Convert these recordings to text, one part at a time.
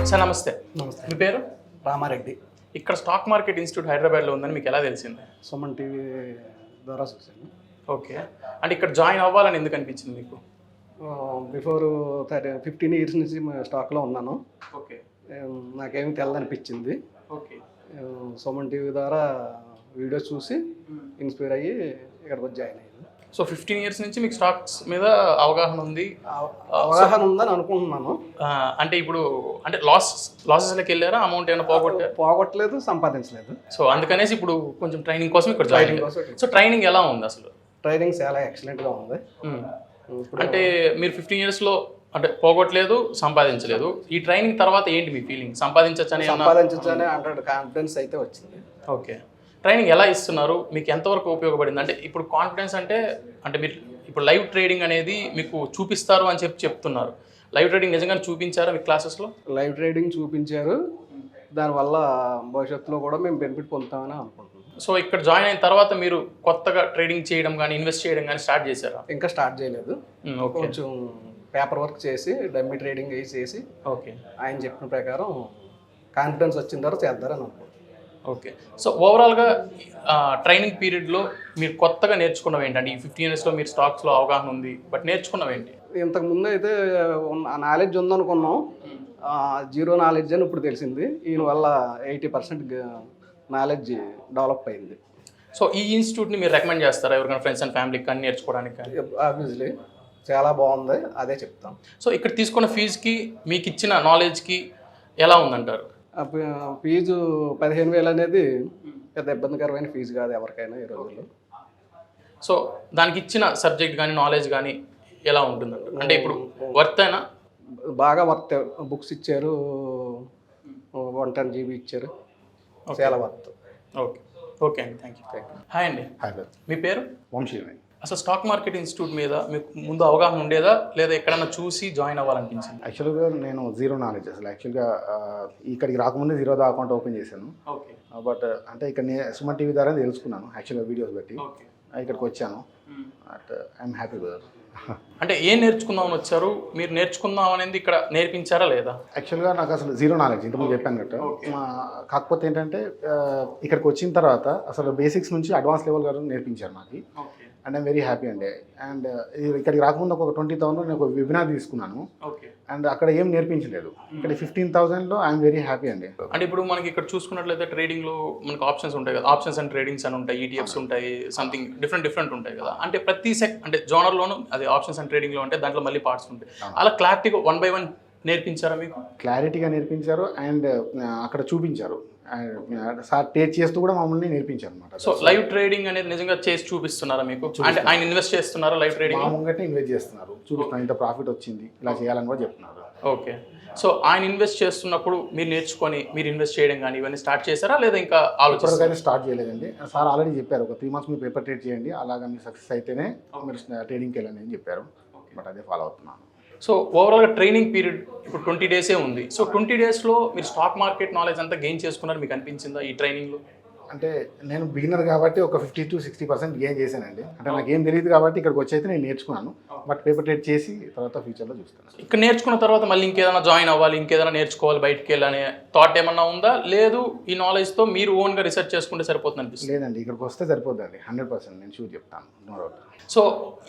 Sir నమస్తే. నమస్తే. మీ పేరు? రామారెడ్డి. ఇక్కడ స్టాక్ మార్కెట్ ఇన్స్టిట్యూట్ హైదరాబాద్లో ఉందని మీకు ఎలా తెలిసింది? సుమన్ టీవీ ద్వారా చూశాను. ఓకే, అంటే ఇక్కడ జాయిన్ అవ్వాలని ఎందుకు అనిపించింది మీకు? బిఫోర్ 15 ఇయర్స్ నుంచి స్టాక్లో ఉన్నాను. ఓకే, నాకేమీ తెల్లనిపించింది. ఓకే. సుమన్ టీవీ ద్వారా వీడియోస్ చూసి ఇన్స్పైర్ అయ్యి ఇక్కడికి వచ్చి జాయిన్ అయ్యాను. సో 15 ఇయర్స్ నుంచి మీకు స్టాక్స్ మీద అవగాహన ఉంది? అవగాహన ఉందని అనుకుంటున్నాను. అంటే ఇప్పుడు అంటే లాసెస్లోకి వెళ్ళారా? అమౌంట్ ఏమైనా పోగొట్టలేదు, సంపాదించలేదు. సో అందుకనేసి ఇప్పుడు కొంచెం ట్రైనింగ్ కోసం ఇక్కడ జాయిన్ అయ్యారు. సో ట్రైనింగ్ ఎలా ఉంది అసలు? ట్రైనింగ్ చాలా ఎక్సలెంట్గా ఉంది. అంటే మీరు 15 ఇయర్స్లో అంటే పోగొట్టలేదు, సంపాదించలేదు. ఈ ట్రైనింగ్ తర్వాత ఏంటి మీ ఫీలింగ్? సంపాదించచ్చనే 100% కాన్ఫిడెన్స్ అయితే వచ్చింది. ఓకే, ట్రైనింగ్ ఎలా ఇస్తున్నారు? మీకు ఎంతవరకు ఉపయోగపడింది? అంటే ఇప్పుడు కాన్ఫిడెన్స్ అంటే మీరు ఇప్పుడు లైవ్ ట్రేడింగ్ అనేది మీకు చూపిస్తారు అని చెప్తున్నారు. లైవ్ ట్రేడింగ్ నిజంగానే చూపించారా మీ క్లాసెస్లో? లైవ్ ట్రేడింగ్ చూపించారు. దానివల్ల భవిష్యత్తులో కూడా మేము బెనిఫిట్ పొందుతామని అనుకుంటున్నాం. సో ఇక్కడ జాయిన్ అయిన తర్వాత మీరు కొత్తగా ట్రేడింగ్ చేయడం కానీ ఇన్వెస్ట్ చేయడం కానీ స్టార్ట్ చేశారా? ఇంకా స్టార్ట్ చేయలేదు. కొంచెం పేపర్ వర్క్ చేసి డమ్మీ ట్రేడింగ్ చేసి ఓకే ఆయన చెప్పిన ప్రకారం కాన్ఫిడెన్స్ వచ్చిన తర్వాత చేద్దారని అనుకుంటున్నాం. ఓకే, సో ఓవరాల్గా ట్రైనింగ్ పీరియడ్లో మీరు కొత్తగా నేర్చుకున్నవి ఏంటంటే ఈ 15 ఇయర్స్లో మీరు స్టాక్స్లో అవగాహన ఉంది, బట్ నేర్చుకున్నవి ఏంటి? ఇంతకుముందు అయితే నాలెడ్జ్ ఉందనుకున్నాం, జీరో నాలెడ్జ్ అని ఇప్పుడు తెలిసింది. ఈయన వల్ల 80% నాలెడ్జ్ డెవలప్ అయింది. సో ఈ ఇన్స్టిట్యూట్ని మీరు రికమెండ్ చేస్తారా ఎవరికైనా ఫ్రెండ్స్ అండ్ ఫ్యామిలీకి కానీ నేర్చుకోవడానికి? ఆబ్వియస్లీ చాలా బాగుంది, అదే చెప్తాం. సో ఇక్కడ తీసుకున్న ఫీజుకి మీకు ఇచ్చిన నాలెడ్జ్కి ఎలా ఉందంటారు? ఫీజు 15,000 అనేది పెద్ద ఇబ్బందికరమైన ఫీజు కాదు ఎవరికైనా ఈ రోజుల్లో. సో దానికి ఇచ్చిన సబ్జెక్ట్ కానీ నాలెడ్జ్ కానీ ఎలా ఉంటుందంట? అంటే ఇప్పుడు వర్త్ అయినా? బాగా వర్త్. బుక్స్ ఇచ్చారు, 110 GB ఇచ్చారు, చాలా వర్త్. ఓకే, ఓకే అండి, థ్యాంక్ యూ. హాయ్ అండి. మీ పేరు? వంశీ. అసలు స్టాక్ మార్కెట్ ఇన్స్టిట్యూట్ మీద మీకు ముందు అవగాహన ఉండేదా, లేదా ఎక్కడన్నా చూసి జాయిన్ అవ్వాలనిపించింది? యాక్చువల్గా నేను జీరో నాలెడ్జ్. అసలు యాక్చువల్గా ఇక్కడికి రాకముందే జీరోదా అకౌంట్ ఓపెన్ చేశాను. ఓకే, బట్ అంటే ఇక్కడ సుమన్ టీవీ ద్వారా తెలుసుకున్నాను యాక్చువల్గా వీడియోస్ బట్టి. ఇక్కడికి వచ్చాను. But I'm happy with. అంటే ఏం నేర్చుకుందామని వచ్చారు మీరు? నేర్చుకుందాం అనేది ఇక్కడ నేర్పించారా లేదా? యాక్చువల్గా నాకు అసలు జీరో నాలెడ్జ్, ఇంతకుముందు చెప్పాను కదా. కాకపోతే ఏంటంటే ఇక్కడికి వచ్చిన తర్వాత అసలు బేసిక్స్ నుంచి అడ్వాన్స్ లెవెల్ గారు నేర్పించారు మాకు. అండ్ ఐమ్ వెరీ హ్యాపీ అండి. అండ్ ఇక్కడికి రాకముందు ఒక 20,000 నేను ఒక వెబినార్ తీసుకున్నాను. అండ్ అక్కడ ఏం నేర్పించలేదు. ఇక్కడ 15,000లో ఐఎమ్ వెరీ హ్యాపీ అండి. అంటే ఇప్పుడు మనకి ఇక్కడ చూసుకున్నట్లయితే ట్రేడింగ్లో మనకు ఆప్షన్స్ ఉంటాయి కదా, ఆప్షన్స్ అండ్ ట్రేడింగ్స్ అని ఉంటాయి, ETFs ఉంటాయి, సంథింగ్ డిఫరెంట్ ఉంటాయి కదా. అంటే ప్రతి అంటే జోనర్లోనూ అది ఆప్షన్స్ అండ్ ట్రేడింగ్లో ఉంటే దాంట్లో మళ్ళీ పార్ట్స్ ఉంటాయి. అలా క్లారిటీగా 1 by 1 నేర్పించారా మీకు? క్లారిటీగా నేర్పించారు. అండ్ అక్కడ చూపించారు. సార్ టేస్ట్ చేస్తూ కూడా మమ్మల్ని నేర్పించారు అనమాట. సో లైవ్ ట్రేడింగ్ అనేది నిజంగా చేసి చూపిస్తున్నారా మీకు? అంటే ఆయన ఇన్వెస్ట్ చేస్తున్నారా లైవ్ ట్రేడింగ్? ముంగటే ఇన్వెస్ట్ చేస్తున్నారు, చూపిస్తున్నారు, ఇంత ప్రాఫిట్ వచ్చింది, ఇలా చేయాలని కూడా చెప్తున్నారు. ఓకే, సో ఆయన ఇన్వెస్ట్ చేస్తున్నప్పుడు మీరు నేర్చుకొని మీరు ఇన్వెస్ట్ చేయడం కానీ ఇవన్నీ స్టార్ట్ చేశారా, లేదా ఇంకా ఆలోచన స్టార్ట్ చేయలేదండి. సార్ ఆల్రెడీ చెప్పారు, ఒక 3 months మీరు పేపర్ ట్రేడ్ చేయండి, అలాగా మీరు సక్సెస్ అయితేనే మీరు ట్రేడింగ్కి వెళ్ళండి అని చెప్పారు. బట్ అదే ఫాలో అవుతున్నాను. సో ఓవరాల్గా ట్రైనింగ్ పీరియడ్ ఇప్పుడు 20 days ఉంది. సో 20 daysలో మీరు స్టాక్ మార్కెట్ నాలెడ్జ్ అంతా గెయిన్ చేసుకున్నారు మీకు అనిపించిందా ఈ ట్రైనింగ్లో? అంటే నేను బిగినర్ కాబట్టి ఒక 50 to 60% గెయిన్ చేశానండి. అంటే నాకు ఏం తెలియదు కాబట్టి ఇక్కడికి వచ్చి అయితే నేను నేర్చుకున్నాను. బట్ పేపర్ ట్రేడ్ చేసి తర్వాత ఫ్యూచర్లో చూస్తాను. ఇక్కడ నేర్చుకున్న తర్వాత మళ్ళీ ఇంకేదైనా జాయిన్ అవ్వాలి, ఇంకేదైనా నేర్చుకోవాలి, బయటికి వెళ్ళాలనే థాట్ ఏమన్నా ఉందా? లేదు ఈ నాలెడ్జ్తో మీరు ఓన్గా రీసెర్చ్ చేసుకుంటే సరిపోతుంది అనిపిస్తుంది? లేదండి, ఇక్కడికి వస్తే సరిపోతుందండి. 100% నేను షూర్ చెప్తాను, నో డౌట్. సో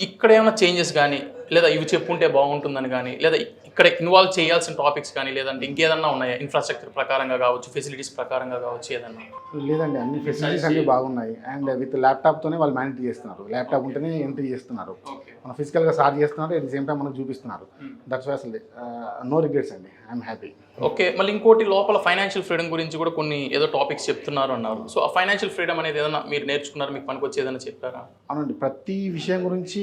ఇక్కడ ఏమైనా చేంజెస్ కానీ, లేదా ఇవి చెప్పుంటే బాగుంటుందని కానీ, లేదా ఇక్కడ ఇన్వాల్వ్ చేయాల్సిన టాపిక్స్ కానీ, లేదంటే ఇంకేదన్నా ఉన్నాయా? ఇన్ఫ్రాస్ట్రక్చర్ ప్రకారంగా కావచ్చు, ఫెసిలిటీస్ ప్రకారంగా కావచ్చు, ఏదన్నా? లేదండి, అన్ని ఫెసిలిటీస్ అన్నీ బాగున్నాయి. అండ్ విత్ ల్యాప్టాప్తోనే వాళ్ళు మేనేజ్ చేస్తున్నారు. ల్యాప్టాప్ ఉంటేనే ఎంట్రీ చేస్తున్నారు, మనం ఫిజికల్గా సార్ట్ చేస్తున్నారు, అట్ ది సేమ్ టైం మనకు చూపిస్తున్నారు. దట్స్ వై అసలు నో రిగ్రెట్స్ అండి, ఐఎమ్ హ్యాపీ. ఓకే, మళ్ళీ ఇంకోటి లోపల ఫైనాన్షియల్ ఫ్రీడమ్ గురించి కూడా కొన్ని ఏదో టాపిక్స్ చెప్తున్నారు అన్నారు. సో ఆ ఫైనాన్షియల్ ఫ్రీడమ్ అనేది ఏదైనా మీరు నేర్చుకున్నారు, మీకు పనికి వచ్చి ఏదైనా చెప్పారా? అవునండి, ప్రతి విషయం గురించి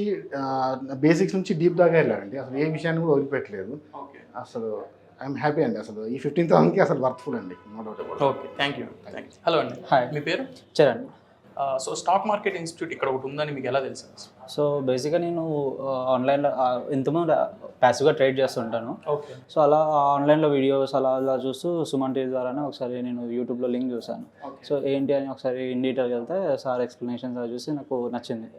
బేసిక్స్ నుంచి డీప్ దాకా వెళ్ళారండి. అసలు ఏ విషయాన్ని కూడా వదిలిపెట్టలేదు. అసలు ఐఎమ్ హ్యాపీ అండి. అసలు ఈ 15,000కి అసలు వర్త్ఫుల్ అండి, no doubt about. Okay, thank you. Hello అండి. హాయ్, మీ పేరు? Charan. So stock market institute ఇక్కడ ఒకటి ఉందని మీకు ఎలా తెలుసు? సో బేసిక్గా నేను ఆన్లైన్లో ఇంతకుముందు ప్యాసివ్గా ట్రేడ్ చేస్తుంటాను. ఓకే. సో అలా ఆన్లైన్లో వీడియోస్ అలా చూస్తూ సుమన్ టీవీ ద్వారానే ఒకసారి నేను యూట్యూబ్లో లింక్ చూశాను. సో ఏంటి అని ఒకసారి ఇన్ డీటెయిల్కి వెళ్తే సార్ ఎక్స్ప్లెనేషన్స్ అవి చూసి నాకు నచ్చింది.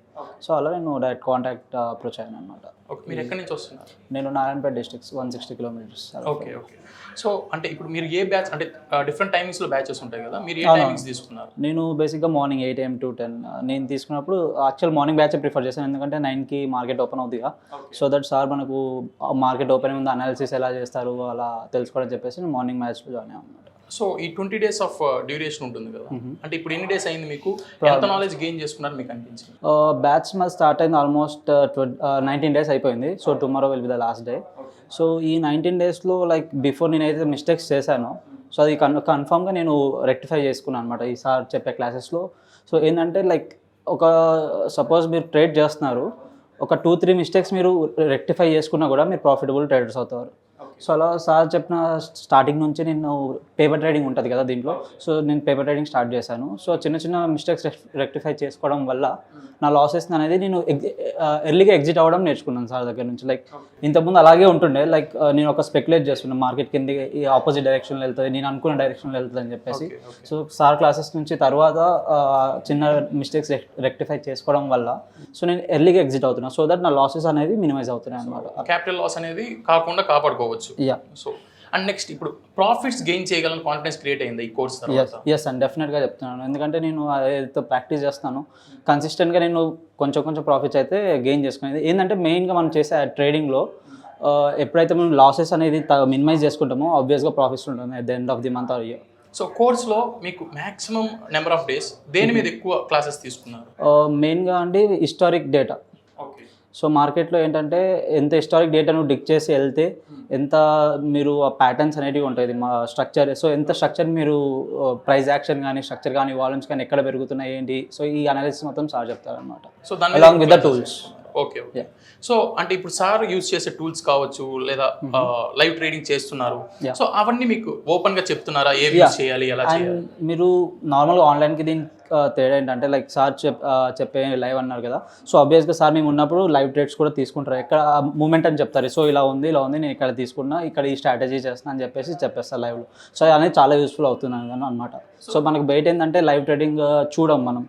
సో అలా నేను డైరెక్ట్ కాంటాక్ట్ అప్రోచ్ అయ్యాను అనమాట. ఓకే. మీరు ఎక్కడి నుంచి వస్తున్నారు? నేను Narayanpet district 160 kilometres. Okay. Okay. So అంటే ఇప్పుడు మీరు ఏ బ్యాచ్ అంటే డిఫరెంట్ టైమింగ్స్లో బ్యాచెస్ ఉంటాయి కదా, మీరు ఏ టైమింగ్స్ తీసుకున్నారు? నేను బేసిక్గా మార్నింగ్ 8 AM to 10 నేను తీసుకున్నప్పుడు యాక్చువల్ మార్నింగ్ బ్యాచ్ ప్రిఫర్ చేశాను, ఎందుకంటే 9కి మార్కెట్ ఓపెన్ అవుతుందిగా. సో దట్ సార్ మనకు మార్కెట్ ఓపెన్ ఉంది, అనాలిసిస్ ఎలా చేస్తారు అలా తెలుసుకోవడం చెప్పేసి నేను మార్నింగ్ మ్యాచ్లో జాయిన్ అయ్యాను అనమాట. సో ఈ 20 days ఆఫ్ డ్యూరేషన్ ఉంటుంది కదా, అంటే ఇప్పుడు ఎన్ని డేస్ అయింది మీకు, ఎంత నాలెడ్జ్ గెయిన్ చేసుకున్నారు మీకు అనిపించింది? బ్యాచ్ మాది స్టార్ట్ అయింది ఆల్మోస్ట్ 19 days అయిపోయింది. So tomorrow will be the last day. So ఈ 19 daysలో లైక్ బిఫోర్ నేనైతే మిస్టేక్స్ చేశానో సో అది కన్ఫామ్గా నేను రెక్టిఫై చేసుకున్నాను అనమాట ఈ సార్ చెప్పే క్లాసెస్లో. సో ఏంటంటే లైక్ ఒక సపోజ్ మీరు ట్రేడ్ చేస్తున్నారు, ఒక 2-3 మిస్టేక్స్ మీరు రెక్టిఫై చేసుకున్నా కూడా మీరు ప్రాఫిటబుల్ ట్రేడర్స్ అవుతారు. సో అలా సార్ చెప్పిన స్టార్టింగ్ నుంచి నేను పేపర్ ట్రేడింగ్ ఉంటుంది కదా దీంట్లో, సో నేను పేపర్ ట్రేడింగ్ స్టార్ట్ చేశాను. సో చిన్న చిన్న మిస్టేక్స్ రెక్టిఫై చేసుకోవడం వల్ల నా లాసెస్ అనేది నేను ఎర్లీగా ఎగ్జిట్ అవ్వడం నేర్చుకున్నాను సార్ దగ్గర నుంచి. లైక్ ఇంతకుముందు అలాగే ఉంటుండే, లైక్ నేను ఒక స్పెక్యులేట్ చేస్తున్నాను మార్కెట్ కింద ఈ ఆపోజిట్ డైరెక్షన్లో వెళ్తుంది, నేను అనుకున్న డైరెక్షన్లో వెళ్తుంది అని చెప్పేసి. సో సార్ క్లాసెస్ నుంచి తర్వాత చిన్న మిస్టేక్స్ రెక్టిఫై చేసుకోవడం వల్ల సో నేను ఎర్లీగా ఎగ్జిట్ అవుతున్నాను. సో దట్ నా లాసెస్ అనేది మినిమైజ్ అవుతున్నాయి అనమాట. క్యాపిటల్ లాస్ అనేది కాకుండా కాపాడుకోవచ్చు. యా. సో అండ్ నెక్స్ట్ ఇప్పుడు ప్రాఫిట్స్ గెయిన్ చేయగలని కాన్ఫిడెన్స్ క్రియేట్ అయింది ఈ కోర్స్ తర్వాత? ఎస్ అండ్ డెఫినెట్గా చెప్తున్నాను, ఎందుకంటే నేను ఏదైతే ప్రాక్టీస్ చేస్తాను కన్సిస్టెంట్గా నేను కొంచెం ప్రాఫిట్స్ అయితే గెయిన్ చేసుకునేది. ఏంటంటే మెయిన్గా మనం చేసే ట్రేడింగ్లో ఎప్పుడైతే మనం లాసెస్ అనేది మినిమైజ్ చేసుకుంటామో ఆబ్వియస్గా ప్రాఫిట్స్ ఉంటుంది at the end of the month or year. So కోర్స్లో మీకు మ్యాక్సిమం నెంబర్ ఆఫ్ డేస్ దేని మీద ఎక్కువ క్లాసెస్ తీసుకున్నారు? మెయిన్గా అండి హిస్టారిక్ డేటా. ఓకే. సో మార్కెట్లో ఏంటంటే ఎంత హిస్టారిక్ డేటా నువ్వు డిక్ చేసి వెళ్తే ఎంత మీరు ఆ ప్యాటర్న్స్ అనేటివి ఉంటుంది మా స్ట్రక్చర్. సో ఎంత స్ట్రక్చర్ మీరు ప్రైస్ యాక్షన్ కానీ స్ట్రక్చర్ కానీ వాల్యూమ్స్ కానీ ఎక్కడ పెరుగుతున్నాయి ఏంటి, సో ఈ అనాలిసిస్ మొత్తం సార్ చెప్తారనమాట. సో దాని along with the tools. Okay. Okay. So అంటే ఇప్పుడు సార్ యూజ్ చేసే టూల్స్ కావచ్చు లేదా లైవ్ ట్రేడింగ్ చేస్తున్నారు, సో అవన్నీ మీకు ఓపెన్ గా చెప్తున్నారా ఏం యూజ్ చేయాలి ఎలా చేయాలి? మీరు నార్మల్గా ఆన్లైన్కి దీని తేడా ఏంటంటే లైక్ సార్ చెప్పే లైవ్ అన్నారు కదా, సో ఆబ్వియస్గా సార్ మేము ఉన్నప్పుడు లైవ్ ట్రేడ్స్ కూడా తీసుకుంటారు, ఎక్కడ మూమెంట్ అని చెప్తారు. సో ఇలా ఉంది నేను ఇక్కడ తీసుకున్నా, ఇక్కడ ఈ స్ట్రాటజీ చేస్తున్నా అని చెప్పేసి చెప్పేస్తారు లైవ్లో. సో అనేది చాలా యూస్ఫుల్ అవుతున్నాను అనమాట. సో మనకు బయట ఏంటంటే లైవ్ ట్రేడింగ్ చూడం మనం,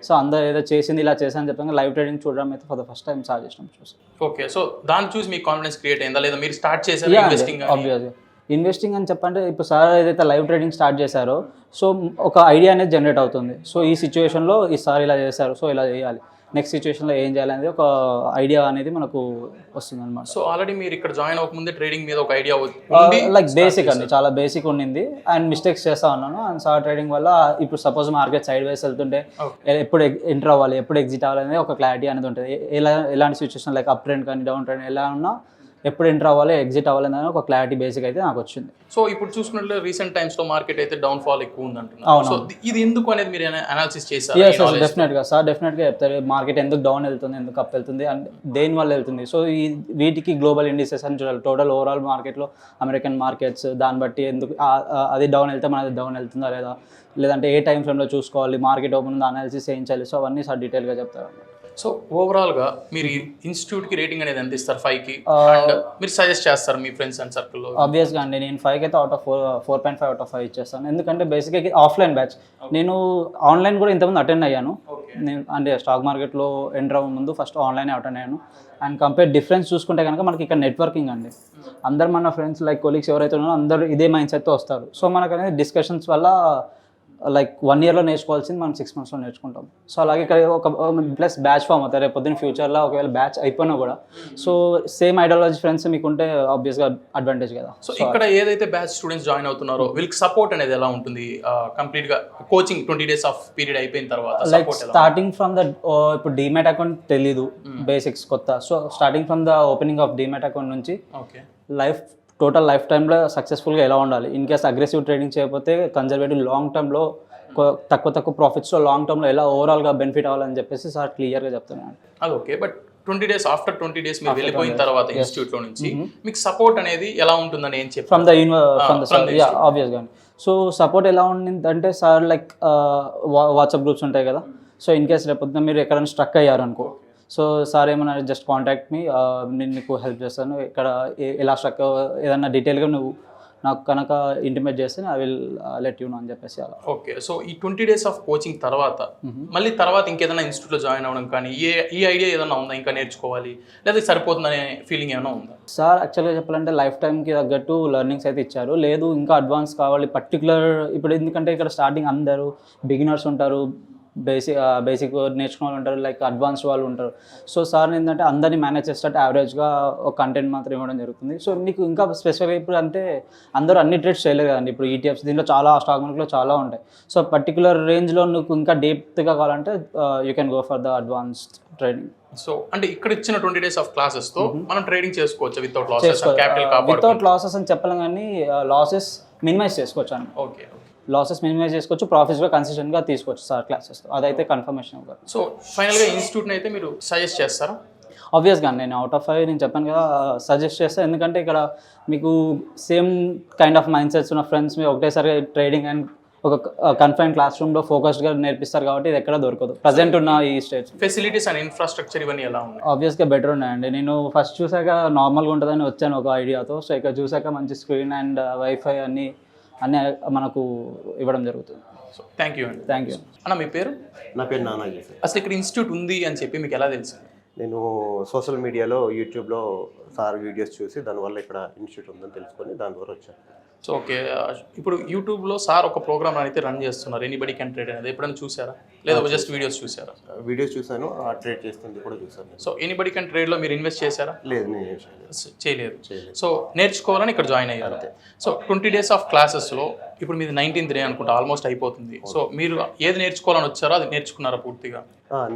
సో అందరూ ఏదో చేసింది ఇలా చేసాను చెప్పాను, లైవ్ ట్రేడింగ్ చూడడం అయితే for the first time sir చేసినాం చూసి. ఓకే. సో దాన్ని చూసి మీకు కాన్ఫిడెన్స్ క్రియేట్ అయిందా లేదా మీరు స్టార్ట్ చేశారు ఇన్వెస్టింగ్? ఆబ్వియస్గా ఇన్వెస్టింగ్ అని చెప్పంటే ఇప్పుడు సార్ ఏదైతే లైవ్ ట్రేడింగ్ స్టార్ట్ చేశారో సో ఒక ఐడియా అనేది జనరేట్ అవుతుంది. సో ఈ సిచ్యువేషన్లో ఈ సార్ ఇలా చేశారు, సో ఇలా చేయాలి, నెక్స్ట్ సిచ్యువేషన్లో ఏం చేయాలి అనేది ఒక ఐడియా అనేది మనకు వస్తుంది అనమాట. సో ఆల్రెడీ మీరు ఇక్కడ జాయిన్ అవ్వకముందే ట్రేడింగ్ మీద ఒక ఐడియా లైక్ బేసిక్ అండి, చాలా బేసిక్ ఉండింది అండ్ మిస్టేక్స్ చేస్తా ఉన్నాను. అండ్ సార్ ట్రేడింగ్ వల్ల ఇప్పుడు సపోజ్ మార్కెట్ సైడ్ వైస్ వెళ్తుంటే ఎప్పుడు ఎంటర్ అవ్వాలి ఎప్పుడు ఎగ్జిట్ అవ్వాలి అనేది ఒక క్లారిటీ అనేది ఉంటుంది. ఎలాంటి సిచ్యువేషన్ లైక్ అప్ ట్రెండ్ కానీ డౌన్ ట్రెండ్ ఎలా ఉన్నా ఎప్పుడు ఎంటర్ అవ్వాలి ఎగ్జిట్ అవ్వాలి అనేది ఒక క్లారిటీ బేసిక్ అయితే నాకు వచ్చింది. సో ఇప్పుడు చూసుకున్నట్లే రీసెంట్ టైమ్స్ లో మార్కెట్ అయితే డౌన్ ఫాల్ ఎక్కువ ఉంది అంటున్నారు. సో ఇది ఎందుకు అనేది మీరు అనాలిసిస్ చేశారు? డెఫినెట్గా సార్ డెఫినెట్గా చెప్తారు మార్కెట్ ఎందుకు డౌన్ వెళ్తుంది, ఎందుకు అప్ వెళ్తుంది అండ్ దేని వల్ల వెళ్తుంది. సో వీటికి గ్లోబల్ ఇండిసెస్ అని చూడాలి, టోటల్ ఓవరాల్ మార్కెట్లో అమెరికన్ మార్కెట్స్ దాన్ని బట్టి ఎందుకు అది డౌన్ వెళ్తే మనది డౌన్ వెళ్తుందా లేదా, లేదంటే ఏ టైం ఫ్రేమ్లో చూసుకోవాలి, మార్కెట్ ఓపెన్ ఉందా అనాలిసిస్ ఏం చేయాలి, సో అవన్నీ సార్ డీటెయిల్గా చెప్తారు. సో ఓవరాల్గా మీరు ఇన్స్టిట్యూట్కి రేటింగ్ అనేది ఎంత ఇస్తారు 5కి? అండ్ మీరు సజెస్ట్ చేస్తారు మీ ఫ్రెండ్స్ అండ్ సర్కిల్లో? ఆబ్వియస్గా అండి నేను 5కి అయితే అవుట్ ఆఫ్ 4.5 అవుట్ ఆఫ్ 5 ఇచ్చేస్తాను, ఎందుకంటే బేసిక్గా ఆఫ్లైన్ బ్యాచ్. నేను ఆన్లైన్ కూడా ఇంతకుముందు అటెండ్ అయ్యాను. నేను అంటే స్టాక్ మార్కెట్లో ఎంటర్ అవ్వే ముందు ఫస్ట్ ఆన్లైన్ అటెండ్ అయ్యాను. అండ్ కంపేర్ డిఫరెన్స్ చూసుకుంటే కనుక మనకి ఇక్కడ నెట్వర్కింగ్ అండి, అందరు మన ఫ్రెండ్స్ లైక్ కొలీగ్స్ ఎవరైతే ఉన్నారో అందరూ ఇదే మైండ్ సెట్తో వస్తారు. సో మనకు అనేది డిస్కషన్స్ వల్ల లైక్ 1 yearలో నేర్చుకోవాల్సింది మనం 6 monthsలో నేర్చుకుంటాం. సో అలాగే ఇక్కడ ఒక ప్లస్ బ్యాచ్ ఫామ్ అవుతారు రేపు పొద్దున్న ఫ్యూచర్లో ఒకవేళ బ్యాచ్ అయిపోయినా కూడా. సో సేమ్ ఐడియాలజీ ఫ్రెండ్స్ మీకు ఉంటే ఆబ్వియస్గా అడ్వాంటేజ్ కదా. సో ఇక్కడ ఏదైతే బ్యాచ్ స్టూడెంట్స్ జాయిన్ అవుతున్నారో వీళ్ళకి సపోర్ట్ అనేది ఎలా ఉంటుంది కంప్లీట్గా కోచింగ్ 20 days ఆఫ్ పీరియడ్ అయిపోయిన తర్వాత? లైక్ స్టార్టింగ్ ఫ్రమ్ ద ఇప్పుడు డీమ్యాట్ అకౌంట్ తెలీదు బేసిక్స్ కొత్త, so starting from the opening of demat account నుంచి టోటల్ లైఫ్ టైంలో సక్సెస్ఫుల్గా ఎలా ఉండాలి, ఇన్ కేస్ అగ్రెసివ్ ట్రేడింగ్ చేయకపోతే కన్జర్వేటివ్ లాంగ్ టర్మ్లో తక్కువ ప్రాఫిట్స్లో లాంగ్ టర్మ్లో ఎలా ఓవరాల్గా బెనిఫిట్ అవ్వాలని చెప్పేసి సార్ క్లియర్గా చెప్తున్నాను. అది okay. But 20 days after 20 days మీరు వెళ్ళిపోయిన తర్వాత ఇన్స్టిట్యూట్లో నుంచి మీకు సపోర్ట్ అనేది ఎలా ఉంటుందని ఏం చెప్పి ఫ్రమ్ ద ఆబ్వియస్గా. సో సపోర్ట్ ఎలా ఉండింది అంటే సార్ లైక్ వాట్సాప్ గ్రూప్స్ ఉంటాయి కదా, సో ఇన్ కేస్ రేపు పొద్దున్న మీరు ఎక్కడైనా స్ట్రక్ అయ్యారు అనుకో, సో సార్ ఏమన్నా జస్ట్ కాంటాక్ట్ మీ, నేను నీకు హెల్ప్ చేస్తాను, ఇక్కడ ఎలా స్ట్రక్ ఏదన్నా డీటెయిల్గా నువ్వు నాకు కనుక ఇంటిమేట్ చేస్తే I will let you know అని చెప్పేసి అలా. ఓకే, సో ఈ 20 days ఆఫ్ కోచింగ్ తర్వాత మళ్ళీ తర్వాత ఇంకేదైనా ఇన్స్టిట్యూట్లో జాయిన్ అవ్వడం కానీ ఈ ఐడియా ఏదైనా ఉందా, ఇంకా నేర్చుకోవాలి లేదా సరిపోతుందనే ఫీలింగ్ ఏమైనా ఉందా? సార్ యాక్చువల్గా చెప్పాలంటే లైఫ్ టైంకి తగ్గట్టు లెర్నింగ్స్ అయితే ఇచ్చారు. లేదు ఇంకా అడ్వాన్స్ కావాలి పర్టికులర్, ఇప్పుడు ఎందుకంటే ఇక్కడ స్టార్టింగ్ అందరూ బిగినర్స్ ఉంటారు, బేసిక్ నేర్చుకునే వాళ్ళు ఉంటారు, లైక్ అడ్వాన్స్డ్ వాళ్ళు ఉంటారు. సో సార్ ఏంటంటే అందరినీ మేనేజ్ చేసేటట్టు యావరేజ్గా ఒక కంటెంట్ మాత్రం ఇవ్వడం జరుగుతుంది. సో నీకు ఇంకా స్పెసిఫిక్గా ఇప్పుడు అంటే అందరూ అన్ని ట్రేడ్స్ చేయలేరు కదండి. ఇప్పుడు ఈటీఎఫ్స్ దీంట్లో చాలా స్టాక్ మార్కెట్లో చాలా ఉంటాయి. సో పర్టికులర్ రేంజ్లో నువ్వు ఇంకా డెప్త్గా కావాలంటే you can go for the advanced trading. So అంటే ఇక్కడ ఇచ్చిన 20 days ఆఫ్ క్లాసెస్ తో మనం ట్రేడింగ్ చేసుకోవచ్చు వితౌట్ లాసెస్, క్యాపిటల్ కాపాడుకోవచ్చు. వితౌట్ లాసెస్ అని చెప్పలేం కానీ లాసెస్ మినిమైజ్ చేసుకోవచ్చు అని. ఓకే, లాసెస్ మినిమైజ్ చేసుకోవచ్చు, ప్రాఫిట్స్ కూడా కన్సిస్టెంట్గా తీసుకోవచ్చు సార్ క్లాసెస్. అదైతే కన్ఫర్మేషన్ అవ్వదు. సో ఫైనల్గా ఇన్స్టిట్యూట్ని అయితే మీరు సజెస్ట్ చేస్తారా? ఆబ్వియస్గా నేను అవుట్ ఆఫ్ 5 నేను చెప్పాను కదా సజెస్ట్ చేస్తాను. ఎందుకంటే ఇక్కడ మీకు same kind of mind sets ఉన్న ఫ్రెండ్స్ మీరు ఒకటేసారి ట్రేడింగ్ అండ్ ఒక కన్ఫైన్ క్లాస్ రూమ్లో ఫోకస్డ్గా నేర్పిస్తారు కాబట్టి ఇది ఎక్కడ దొరకదు ప్రజెంట్ ఉన్న ఈ స్టేజ్. ఫెసిలిటీస్ అండ్ ఇన్ఫ్రాస్ట్రక్చర్ ఇవన్నీ ఎలా ఉన్నాయి? ఆబ్వియస్గా బెటర్ ఉన్నాయండి. నేను ఫస్ట్ చూసాక నార్మల్గా ఉంటుందని వచ్చాను ఒక ఐడియాతో. సో ఇక్కడ చూసాక మంచి స్క్రీన్ అండ్ వైఫై అన్నీ మనకు ఇవ్వడం జరుగుతుంది. సో థ్యాంక్ యూ అండి. థ్యాంక్ యూ అన్న, మీ పేరు? నా పేరు నానాజీ సార్. అసలు ఇక్కడ ఇన్స్టిట్యూట్ ఉంది అని చెప్పి మీకు ఎలా తెలిసింది? నేను సోషల్ మీడియాలో యూట్యూబ్లో సార్ వీడియోస్ చూసి దానివల్ల ఇక్కడ ఇన్స్టిట్యూట్ ఉందని తెలుసుకొని దాని ద్వారా వచ్చాను. సో ఓకే, ఇప్పుడు యూట్యూబ్లో సార్ ఒక ప్రోగ్రామ్ అయితే రన్ చేస్తున్నారు, ఎనీబడి క్యాన్ ట్రేడ్ అనేది. ఎప్పుడైనా చూసారా లేదా జస్ట్ వీడియోస్ చూసారా? వీడియోస్ చూశాను, ట్రేడ్ చేస్తుంది కూడా చూసాను. సో ఎనీబడి క్యాన్ ట్రేడ్లో మీరు ఇన్వెస్ట్ చేశారా? లేదు, నేను చేయలేదు. సో నేర్చుకోవాలని ఇక్కడ జాయిన్ అయ్యారు. సో 20 days ఆఫ్ క్లాసెస్లో ఇప్పుడు మీది 19th day అనుకుంటా, ఆల్మోస్ట్ అయిపోతుంది. సో మీరు ఏది నేర్చుకోవాలని వచ్చారో అది నేర్చుకున్నారా పూర్తిగా?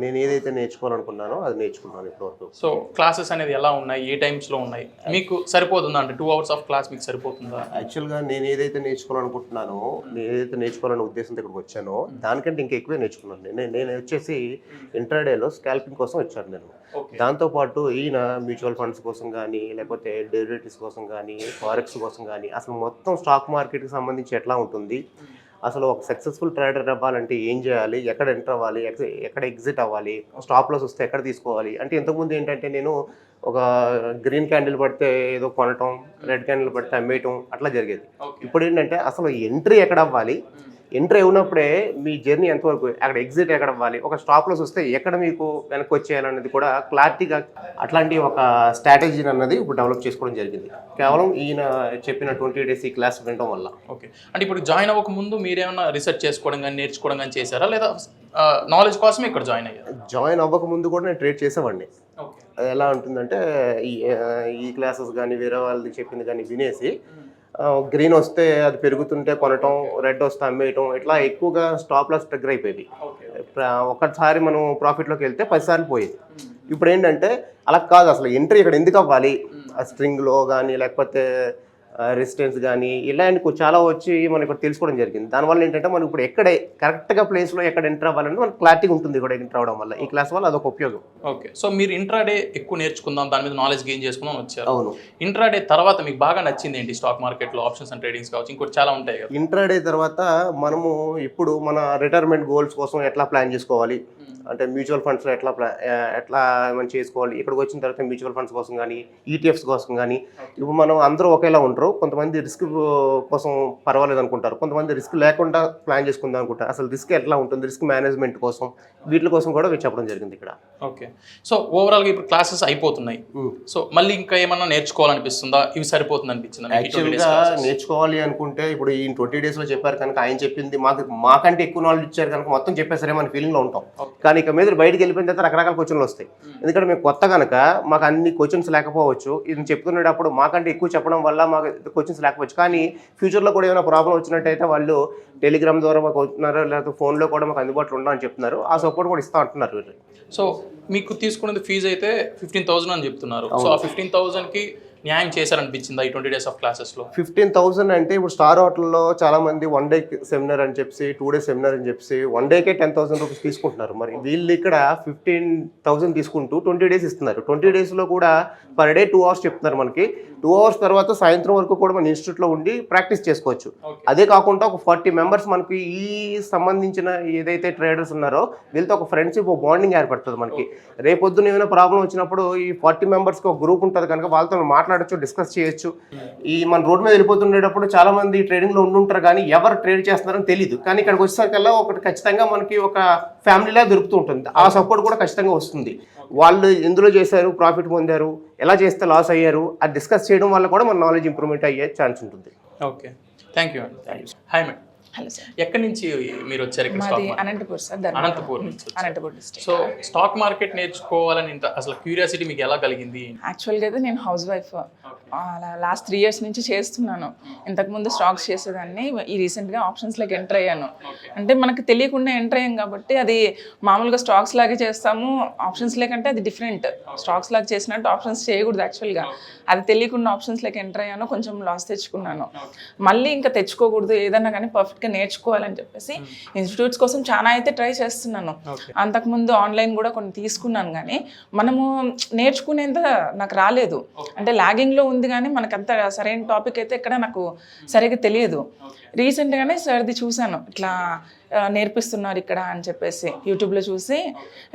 నేను ఏదైతే నేర్చుకోవాలనుకున్నానో అది నేర్చుకున్నాను ఇప్పటివరకు. సో క్లాసెస్ అనేది ఎలా ఉన్నాయి, ఏ టైమ్స్లో ఉన్నాయి, మీకు సరిపోతుందా? అంటే 2 hours ఆఫ్ క్లాస్ మీకు సరిపోతుందా? యాక్చువల్గా నేను ఏదైతే నేర్చుకోవాలనుకుంటున్నానో, నేను ఏదైతే నేర్చుకోవాలనే ఉద్దేశంతో ఇక్కడికి వచ్చానో దానికంటే ఇంకా ఎక్కువే నేర్చుకున్నాను. నేను వచ్చేసి ఇంట్రాడేలో స్కాల్పింగ్ కోసం వచ్చాను నేను. దాంతోపాటు ఈయన మ్యూచువల్ ఫండ్స్ కోసం కానీ లేకపోతే డెరివేటివ్స్ కోసం కానీ ఫారెక్స్ కోసం కానీ అసలు మొత్తం స్టాక్ మార్కెట్కి సంబంధించి ఎట్లా ఉంటుంది, అసలు ఒక సక్సెస్ఫుల్ ట్రేడర్ అవ్వాలంటే ఏం చేయాలి, ఎక్కడ ఎంటర్ అవ్వాలి, ఎక్కడ ఎగ్జిట్ అవ్వాలి, స్టాప్ లాస్ వస్తే ఎక్కడ తీసుకోవాలి. అంటే ఇంతకుముందు ఏంటంటే నేను ఒక గ్రీన్ క్యాండిల్ పడితే ఏదో కొనటం, రెడ్ క్యాండిల్ పడితే అమ్మేయటం అట్లా జరిగేది. ఇప్పుడు ఏంటంటే అసలు ఎంట్రీ ఎక్కడ అవ్వాలి, ఎంట్రీ అయినప్పుడే మీ జర్నీ ఎంతవరకు, అక్కడ ఎగ్జిట్ ఎక్కడ అవ్వాలి, ఒక స్టాప్ లాస్ వస్తే ఎక్కడ మీకు వెనక్కి వచ్చేయాలన్నది కూడా క్లారిటీగా అట్లాంటి ఒక స్ట్రాటజీని అన్నది ఇప్పుడు డెవలప్ చేసుకోవడం జరిగింది కేవలం ఈయన చెప్పిన 20 days ఈ క్లాస్ వినడం వల్ల. ఓకే, అంటే ఇప్పుడు జాయిన్ అవ్వక ముందు మీరేమన్నా రీసెర్చ్ చేసుకోవడం కానీ నేర్చుకోవడం కానీ చేశారా లేదా నాలెడ్జ్ కోసమే ఇక్కడ జాయిన్ అయ్యారు? జాయిన్ అవ్వక ముందు కూడా నేను ట్రేడ్ చేసేవాడిని. అది ఎలా ఉంటుందంటే ఈ క్లాసెస్ కానీ వేరే వాళ్ళది చెప్పింది కానీ వినేసి గ్రీన్ వస్తే అది పెరుగుతుంటే కొనటం, రెడ్ వస్తే అమ్మేయటం, ఇట్లా ఎక్కువగా స్టాప్ లాస్ ట్రిగ్గర్ అయిపోయేది. ఒకసారి మనం ప్రాఫిట్లోకి వెళ్తే 10 సార్లు పోయేది. ఇప్పుడు ఏంటంటే అలా కాదు, అసలు ఎంట్రీ ఇక్కడ ఎందుకు అవ్వాలి, ఆ స్ట్రింగ్లో కానీ లేకపోతే రెసిస్టెన్స్ కానీ ఇలాంటి చాలా వచ్చి మనం ఇక్కడ తెలుసుకోవడం జరిగింది. దానివల్ల ఏంటంటే మనం ఇప్పుడు ఎక్కడ కరెక్ట్గా ప్లేస్లో ఎక్కడ ఎంటర్ అవ్వాలని మనకు క్లారిటీగా ఉంటుంది ఇక్కడ ఎంటర్ అవ్వడం వల్ల. ఈ క్లాస్ వల్ల అదొక ఉపయోగం. ఓకే, సో మీరు ఇంట్రాడే ఎక్కువ నేర్చుకుందాం, దాని మీద నాలెడ్జ్ గెయిన్ చేసుకుందాం వచ్చారు. అవును. ఇంట్రాడే తర్వాత మీకు బాగా నచ్చింది ఏంటి? స్టాక్ మార్కెట్లో ఆప్షన్స్ అండ్ ట్రేడింగ్స్ కావచ్చు, ఇంకోటి చాలా ఉంటాయి కదా. ఇంట్రాడే తర్వాత మనము ఇప్పుడు మన రిటైర్మెంట్ గోల్స్ కోసం ఎట్లా ప్లాన్ చేసుకోవాలి, అంటే మ్యూచువల్ ఫండ్స్లో ఎట్లా మనం చేసుకోవాలి, ఇక్కడికి వచ్చిన తర్వాత మ్యూచువల్ ఫండ్స్ కోసం కానీ ఈటీఎఫ్స్ కోసం కానీ ఇప్పుడు మనం అందరూ ఒకేలా ఉంటారు. కొంతమంది రిస్క్ కోసం పర్వాలేదు అనుకుంటారు, కొంతమంది రిస్క్ లేకుండా ప్లాన్ చేసుకుందాం అనుకుంటారు. అసలు రిస్క్ ఎట్లా ఉంటుంది, రిస్క్ మేనేజ్మెంట్ కోసం వీటి కోసం కూడా చెప్పడం జరిగింది ఇక్కడ. ఓకే, సో ఓవరాల్గా ఇప్పుడు క్లాసెస్ అయిపోతున్నాయి. సో మళ్ళీ ఇంకా ఏమన్నా నేర్చుకోవాలనిపిస్తుందా, ఇవి సరిపోతుంది అనిపించిందా? యాక్చువల్గా నేర్చుకోవాలి అనుకుంటే ఇప్పుడు ఈ 20 daysలో చెప్పారు కనుక ఆయన చెప్పింది మాకంటే ఎక్కువ నాలెడ్జ్ ఇచ్చారు కనుక మొత్తం చెప్పేసరే మన ఫీలింగ్లో ఉంటాం. కానీ ఇక మీద బయటకు వెళ్ళిపోయిన తర్వాత రకరకాల క్వశ్చన్లు వస్తాయి. ఎందుకంటే మేము కొత్త కనుక మాకు అన్ని క్వశ్చన్స్ లేకపోవచ్చు. ఇది చెప్తున్నప్పుడు మాకంటే ఎక్కువ చెప్పడం వల్ల మాకు క్వశ్చన్స్ లేకపోవచ్చు. కానీ ఫ్యూచర్లో కూడా ఏమైనా ప్రాబ్లం వచ్చినట్టయితే వాళ్ళు టెలిగ్రామ్ ద్వారా మాకు అవుతున్నారు, లేకపోతే ఫోన్లో కూడా మాకు అందుబాటులో ఉన్నామని చెప్తున్నారు. ఆ సపోర్ట్ కూడా ఇస్తా అంటున్నారు. సో మీకు తీసుకున్నది ఫీజు అయితే 15,000 అని చెప్తున్నారు. సో ఆ 15,000కి న్యాయం చేశారనిపించిందా ఈ 20 డేస్ ఆఫ్ క్లాసెస్లో? 15,000 అంటే ఇప్పుడు స్టార్ హోటల్లో చాలా మంది 1 డే సెమినార్ అని చెప్పి 2 డే సెమినార్ అని చెప్పి 1 డేకే 10,000 రూపీస్ తీసుకుంటున్నారు. మరి వీళ్ళు ఇక్కడ 15,000 తీసుకుంటూ 20 డేస్ ఇస్తున్నారు. 20 డేస్లో కూడా పర్ డే 2 అవర్స్ చెప్తున్నారు మనకి. 2 అవర్స్ తర్వాత సాయంత్రం వరకు కూడా మన ఇన్స్టిట్యూట్లో ఉండి ప్రాక్టీస్ చేసుకోవచ్చు. అదే కాకుండా ఒక 40 మెంబర్స్ మనకి ఈ సంబంధించిన ఏదైతే ట్రేడర్స్ ఉన్నారో వీళ్ళతో ఒక ఫ్రెండ్షిప్ బాండింగ్ ఏర్పడుతుంది మనకి. రేపొద్దున ఏమైనా ప్రాబ్లం వచ్చినప్పుడు ఈ 40 మెంబర్స్కి ఒక గ్రూప్ ఉంటుంది కనుక వాళ్ళతో మాట్లాడచ్చు, డిస్కస్ చేయొచ్చు. ఈ మన రోడ్ మీద వెళ్ళిపోతుండేటప్పుడు చాలా మంది ట్రేడింగ్లో ఉండుంటారు కానీ ఎవరు ట్రేడ్ చేస్తున్నారని తెలియదు. కానీ ఇక్కడికి వచ్చేసరికల్లా ఒకటి ఖచ్చితంగా మనకి ఒక ఫ్యామిలీలా దొరుకుతూ ఉంటుంది. ఆ సపోర్ట్ కూడా ఖచ్చితంగా వస్తుంది. వాళ్ళు ఎందులో చేశారు, ప్రాఫిట్ పొందారు, ఎలా చేస్తే లాస్ అయ్యారు, అది డిస్కస్ చేయడం వల్ల కూడా మన నాలెడ్జ్ ఇంప్రూవ్మెంట్ అయ్యే ఛాన్స్ ఉంటుంది. ఓకే, థ్యాంక్ యూ అండి. Hi madam. Hello sir. ఎక్కడి నుంచి మీరు వచ్చారు ఇక్కడ? మాది అనంతపూర్ సార్. అనంతపూర్ నుంచి. Anantapur district. So stock market నేర్చుకోవాలని అసలు క్యూరియాసిటీ మీకు ఎలా కలిగింది? యాక్చువల్గా అయితే నేను హౌస్ వైఫ్. లాస్ట్ 3 years నుంచి చేస్తున్నాను. ఇంతకుముందు స్టాక్స్ చేసేదాన్ని. ఈ రీసెంట్గా ఆప్షన్స్లోకి ఎంటర్ అయ్యాను. అంటే మనకు తెలియకుండా ఎంటర్ అయ్యాం కాబట్టి అది మామూలుగా స్టాక్స్ లాగే చేస్తాము. ఆప్షన్స్ లేకంటే అది డిఫరెంట్. స్టాక్స్ లాగా చేసినట్టు ఆప్షన్స్ చేయకూడదు యాక్చువల్గా. అది తెలియకుండా ఆప్షన్స్లోకి ఎంటర్ అయ్యాను. కొంచెం లాస్ తెచ్చుకున్నాను. మళ్ళీ ఇంకా తెచ్చుకోకూడదు, ఏదన్నా కానీ పర్ఫెక్ట్గా నేర్చుకోవాలని చెప్పేసి ఇన్స్టిట్యూట్స్ కోసం చాలా అయితే ట్రై చేస్తున్నాను. అంతకుముందు ఆన్లైన్ కూడా కొన్ని తీసుకున్నాను కానీ మనము నేర్చుకునేంత నాకు రాలేదు. అంటే లాగింగ్లో ఉంది కానీ మనకంత సరైన టాపిక్ అయితే ఇక్కడ నాకు సరిగ్గా తెలియదు. రీసెంట్గానే సార్ది చూశాను, ఇట్లా నేర్పిస్తున్నారు ఇక్కడ అని చెప్పేసి యూట్యూబ్లో చూసి